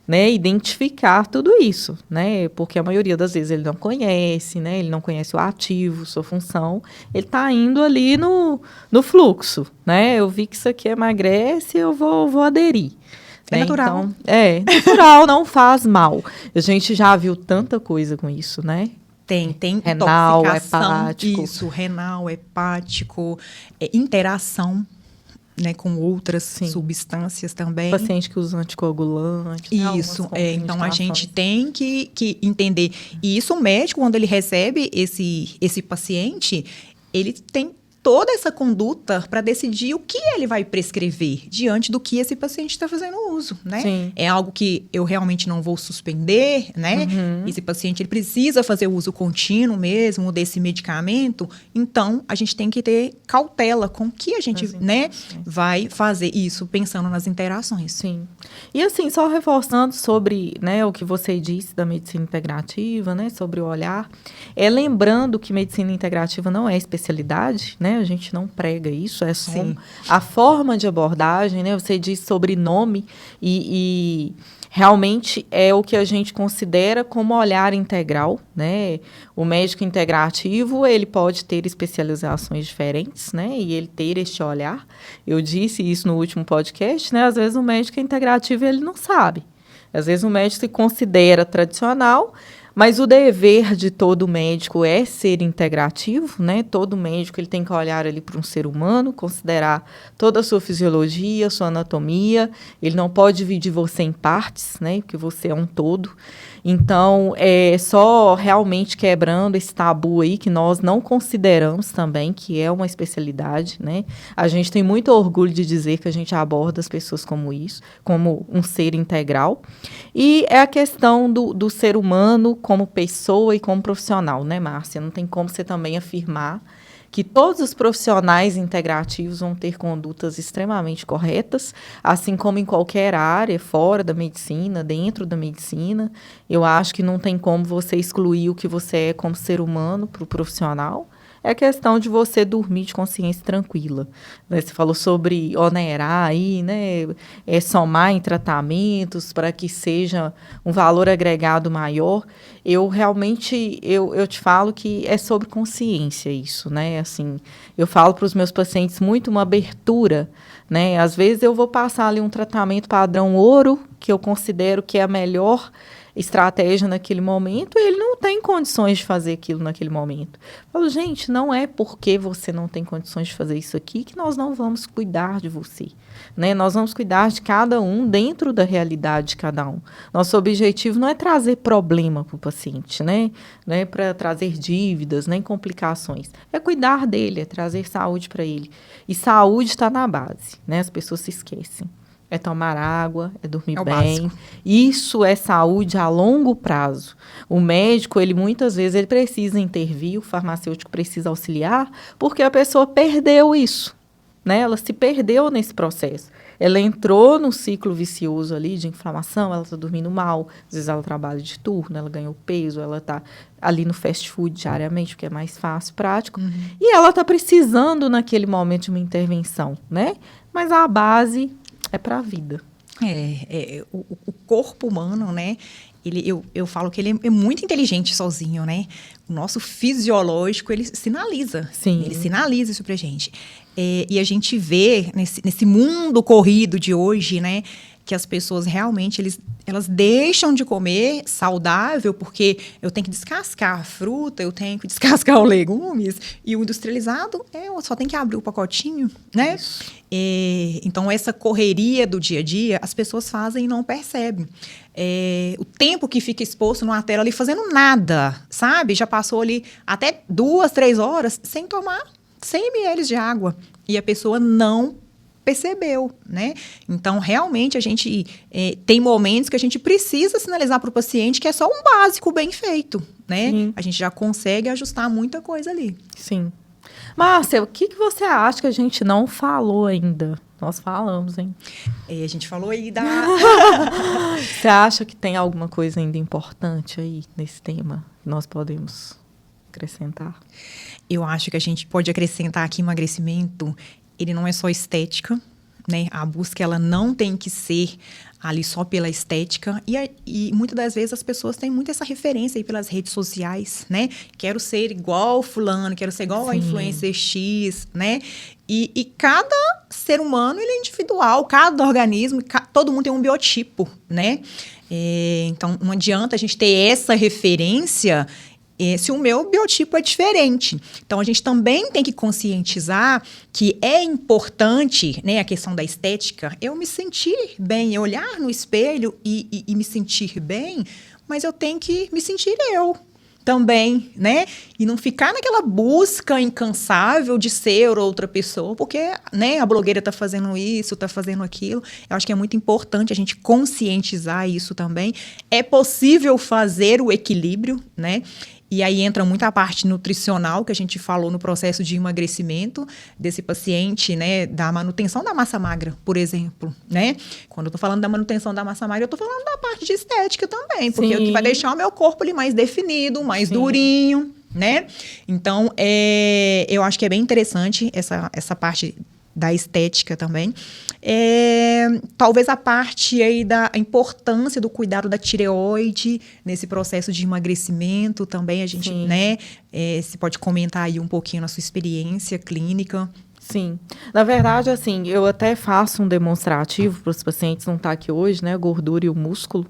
né, identificar tudo isso, né? Porque a maioria das vezes ele não conhece, né? Ele não conhece o ativo, sua função. Ele está indo ali no fluxo, né? Eu vi que isso aqui emagrece, eu vou aderir. É natural. Então, natural, não faz mal. A gente já viu tanta coisa com isso, né? Tem renal, intoxicação, hepático. isso, renal, hepático, interação, né, com outras substâncias também. Paciente que usa anticoagulante. Isso, então a gente tem que entender. E isso o médico, quando ele recebe esse paciente, ele tem toda essa conduta para decidir o que ele vai prescrever diante do que esse paciente está fazendo uso, né? Sim. É algo que eu realmente não vou suspender, né? Esse paciente ele precisa fazer o uso contínuo mesmo desse medicamento, então a gente tem que ter cautela com que a gente, né, vai fazer isso pensando nas interações. Sim. E assim, só reforçando sobre, né, o que você disse da medicina integrativa, né, sobre o olhar, lembrando que medicina integrativa não é especialidade, né? A gente não prega isso, é só a forma de abordagem, né? Você disse sobre nome e realmente é o que a gente considera como olhar integral, né? O médico integrativo, ele pode ter especializações diferentes, né? E ele ter este olhar. Eu disse isso no último podcast, né? Às vezes o médico integrativo, ele não sabe. Às vezes o médico se considera tradicional, mas o dever de todo médico é ser integrativo, né? Todo médico ele tem que olhar ali para um ser humano, considerar toda a sua fisiologia, sua anatomia. Ele não pode dividir você em partes, né? Porque você é um todo. Então, só realmente quebrando esse tabu aí que nós não consideramos também, que é uma especialidade, né? A gente tem muito orgulho de dizer que a gente aborda as pessoas como isso, como um ser integral. E é a questão do ser humano como pessoa e como profissional, né, Márcia? Não tem como você também afirmar que todos os profissionais integrativos vão ter condutas extremamente corretas, assim como em qualquer área, fora da medicina, dentro da medicina. Eu acho que não tem como você excluir o que você é como ser humano para o profissional. É questão de você dormir de consciência tranquila. Né? Você falou sobre onerar aí, né? Somar em tratamentos para que seja um valor agregado maior. Eu realmente, eu te falo que é sobre consciência isso, né? Assim, eu falo para os meus pacientes muito uma abertura, né? Às vezes eu vou passar ali um tratamento padrão ouro, que eu considero que é a melhor estratégia naquele momento, ele não tem condições de fazer aquilo naquele momento. Eu falo, gente, não é porque você não tem condições de fazer isso aqui que nós não vamos cuidar de você, né? Nós vamos cuidar de cada um dentro da realidade de cada um. Nosso objetivo não é trazer problema para o paciente, né? Não é para trazer dívidas, nem complicações. É cuidar dele, é trazer saúde para ele. E saúde está na base, né? As pessoas se esquecem. É tomar água, é dormir bem. Básico. Isso é saúde a longo prazo. O médico, ele muitas vezes ele precisa intervir, o farmacêutico precisa auxiliar, porque a pessoa perdeu isso, né? Ela se perdeu nesse processo. Ela entrou num ciclo vicioso ali de inflamação, ela está dormindo mal, às vezes ela trabalha de turno, ela ganhou peso, ela está ali no fast food diariamente, porque é mais fácil, prático, e ela está precisando naquele momento de uma intervenção, né? Mas a base é para a vida. O corpo humano, né? Eu falo que ele é muito inteligente sozinho, né? O nosso fisiológico, ele sinaliza. Sim. Ele sinaliza isso pra gente. E a gente vê nesse mundo corrido de hoje, né? Que as pessoas realmente, elas deixam de comer saudável porque eu tenho que descascar a fruta, eu tenho que descascar os legumes, e o industrializado, eu só tenho que abrir o pacotinho, né? Então, essa correria do dia a dia, as pessoas fazem e não percebem. O tempo que fica exposto numa tela ali fazendo nada, sabe? Já passou ali até 2, 3 horas sem tomar 100 ml de água. E a pessoa não percebeu, né? Então, realmente, a gente tem momentos que a gente precisa sinalizar para o paciente que é só um básico bem feito, né? Sim. A gente já consegue ajustar muita coisa ali. Sim. Márcia, o que você acha que a gente não falou ainda? Nós falamos, hein? A gente falou aí da... Você acha que tem alguma coisa ainda importante aí nesse tema que nós podemos acrescentar? Eu acho que a gente pode acrescentar aqui emagrecimento, ele não é só estética, né? A busca, ela não tem que ser ali só pela estética. E muitas das vezes as pessoas têm muito essa referência aí pelas redes sociais, né? Quero ser igual fulano, quero ser igual a influencer X, né? E cada ser humano, ele é individual, cada organismo, todo mundo tem um biotipo, né? Então, não adianta a gente ter essa referência se o meu biotipo é diferente. Então, a gente também tem que conscientizar que é importante, né, a questão da estética, eu me sentir bem, eu olhar no espelho e me sentir bem, mas eu tenho que me sentir eu também, né? E não ficar naquela busca incansável de ser outra pessoa, porque, né, a blogueira está fazendo isso, está fazendo aquilo. Eu acho que é muito importante a gente conscientizar isso também. É possível fazer o equilíbrio, né? E aí entra muito a parte nutricional que a gente falou no processo de emagrecimento desse paciente, né, da manutenção da massa magra, por exemplo, né? Quando eu tô falando da manutenção da massa magra, eu tô falando da parte de estética também, porque é o que vai deixar o meu corpo ali mais definido, mais durinho, né? Então, eu acho que é bem interessante essa parte da estética também. Talvez a parte aí da importância do cuidado da tireoide nesse processo de emagrecimento também, a gente, né, você pode comentar aí um pouquinho na sua experiência clínica. Sim. Na verdade, assim, eu até faço um demonstrativo para os pacientes, não está aqui hoje, né, gordura e o músculo.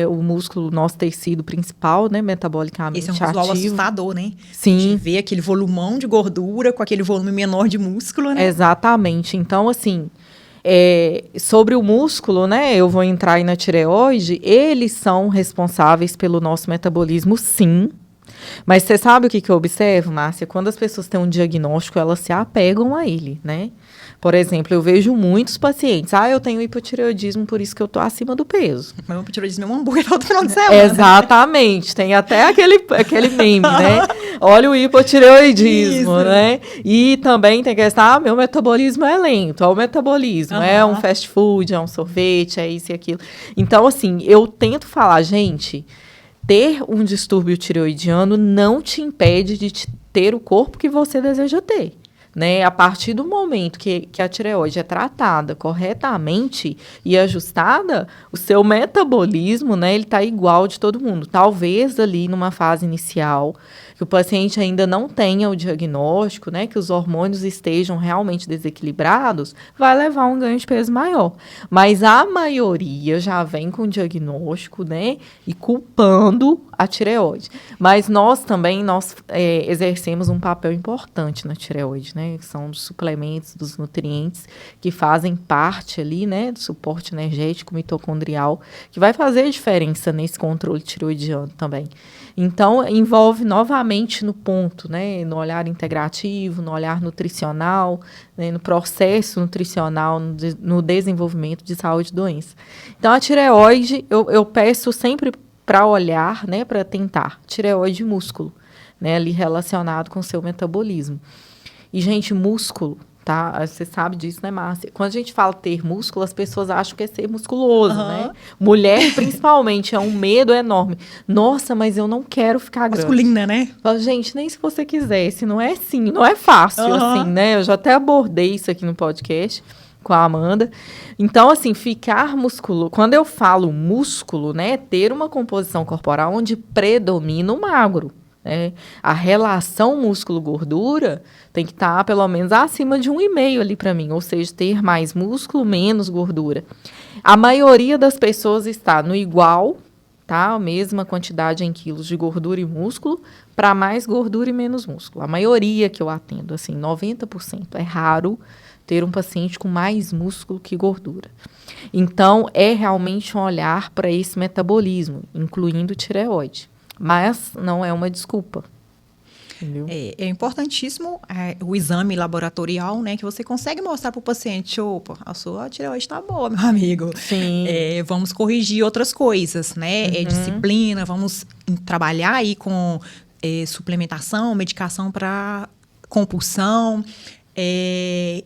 O músculo, nosso tecido principal, né, metabolicamente ativo. Esse é um visual assustador, né? Sim. A gente vê aquele volumão de gordura com aquele volume menor de músculo, né? Exatamente. Então, assim, sobre o músculo, né, eu vou entrar aí na tireoide, eles são responsáveis pelo nosso metabolismo, sim. Mas você sabe o que eu observo, Márcia? Quando as pessoas têm um diagnóstico, elas se apegam a ele, né? Por exemplo, eu vejo muitos pacientes, eu tenho hipotireoidismo, por isso que eu tô acima do peso. Mas o hipotireoidismo é um hambúrguer todo final de semana. Exatamente, tem até aquele meme, né? Olha o hipotireoidismo, né? E também tem questão, meu metabolismo é lento, o metabolismo é um fast food, é um sorvete, é isso e aquilo. Então, assim, eu tento falar, gente, ter um distúrbio tireoidiano não te impede de ter o corpo que você deseja ter. Né? A partir do momento que a tireoide é tratada corretamente e ajustada, o seu metabolismo, né, ele está igual de todo mundo. Talvez ali numa fase inicial, que o paciente ainda não tenha o diagnóstico, né, que os hormônios estejam realmente desequilibrados, vai levar a um ganho de peso maior. Mas a maioria já vem com diagnóstico, né, e culpando a tireoide. Mas nós também, exercemos um papel importante na tireoide, né, que são os suplementos, dos nutrientes, que fazem parte ali, né, do suporte energético mitocondrial, que vai fazer diferença nesse controle tireoidiano também. Então, envolve novamente no ponto, né, no olhar integrativo, no olhar nutricional, né, no processo nutricional, no desenvolvimento de saúde e doença. Então, a tireoide, eu peço sempre para olhar, né, para tentar, tireoide e músculo, né, ali relacionado com o seu metabolismo. E, gente, músculo, tá? Você sabe disso, né, Márcia? Quando a gente fala ter músculo, as pessoas acham que é ser musculoso, né? Mulher, principalmente, é um medo enorme. Nossa, mas eu não quero ficar grande. Masculina, né? Fala, gente, nem se você quisesse, não é assim, não é fácil, assim, né? Eu já até abordei isso aqui no podcast com a Amanda. Então, assim, ficar musculoso... Quando eu falo músculo, né, ter uma composição corporal onde predomina o magro. A relação músculo-gordura tem que estar pelo menos acima de 1,5 ali para mim, ou seja, ter mais músculo, menos gordura. A maioria das pessoas está no igual, tá? A mesma quantidade em quilos de gordura e músculo, para mais gordura e menos músculo. A maioria que eu atendo, assim, 90%. É raro ter um paciente com mais músculo que gordura. Então, é realmente um olhar para esse metabolismo, incluindo tireoide. Mas não é uma desculpa. Entendeu? É importantíssimo o exame laboratorial, né? Que você consegue mostrar para o paciente, opa, a sua tireoide está boa, meu amigo. Sim. Vamos corrigir outras coisas, né? Disciplina, vamos trabalhar aí com suplementação, medicação para compulsão.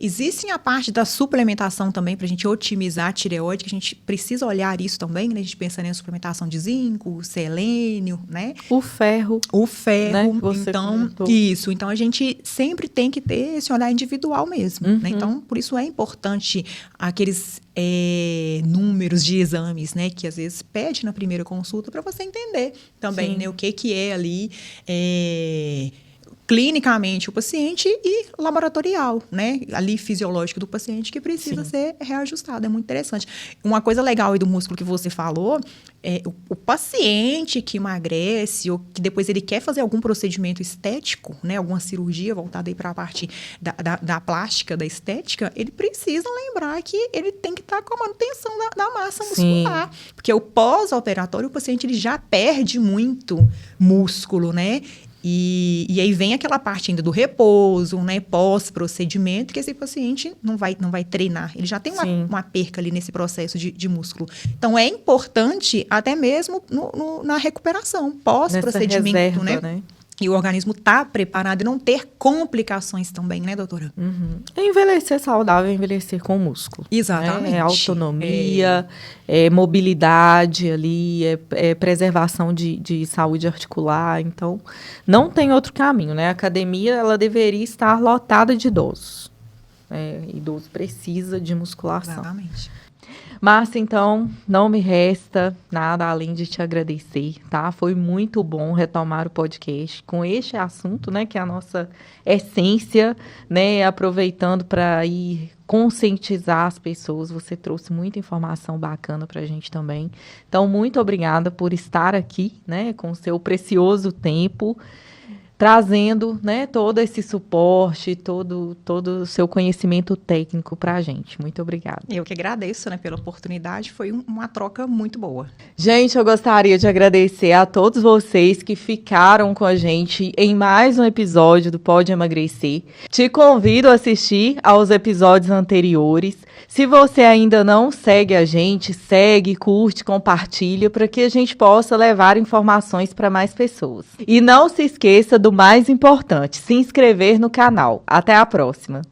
Existe a parte da suplementação também para a gente otimizar a tireoide, que a gente precisa olhar isso também, né? A gente pensa na suplementação de zinco, selênio, né? O ferro. Né? Então, comentou. isso. Então, a gente sempre tem que ter esse olhar individual mesmo, né? Então, por isso é importante aqueles números de exames, né? Que às vezes pede na primeira consulta para você entender também, né? O que é ali clinicamente o paciente e laboratorial, né? Ali fisiológico do paciente que precisa ser reajustado. É muito interessante. Uma coisa legal aí do músculo que você falou, o paciente que emagrece ou que depois ele quer fazer algum procedimento estético, né? Alguma cirurgia voltada aí para a parte da plástica, da estética, ele precisa lembrar que ele tem que estar com a manutenção da massa muscular. Porque o pós-operatório, o paciente ele já perde muito músculo, né? E aí vem aquela parte ainda do repouso, né, pós-procedimento, que esse paciente não vai treinar. Ele já tem uma perca ali nesse processo de músculo. Então, é importante até mesmo na recuperação, pós-procedimento, reserva, né? E o organismo está preparado e não ter complicações também, né, doutora? Envelhecer saudável, envelhecer com músculo. Exatamente. Autonomia, mobilidade ali, preservação de saúde articular. Então, não tem outro caminho, né? A academia, ela deveria estar lotada de idosos. Idoso precisa de musculação. Exatamente. Márcia, então, não me resta nada além de te agradecer, tá? Foi muito bom retomar o podcast com este assunto, né? Que é a nossa essência, né? Aproveitando para ir conscientizar as pessoas. Você trouxe muita informação bacana para a gente também. Então, muito obrigada por estar aqui, né? Com o seu precioso tempo, trazendo, né, todo esse suporte, todo o seu conhecimento técnico para a gente. Muito obrigada. Eu que agradeço, né, pela oportunidade. Foi uma troca muito boa. Gente, eu gostaria de agradecer a todos vocês que ficaram com a gente em mais um episódio do Pode Emagrecer. Te convido a assistir aos episódios anteriores. Se você ainda não segue a gente, segue, curte, compartilha, para que a gente possa levar informações para mais pessoas. E não se esqueça do mais importante, se inscrever no canal. Até a próxima!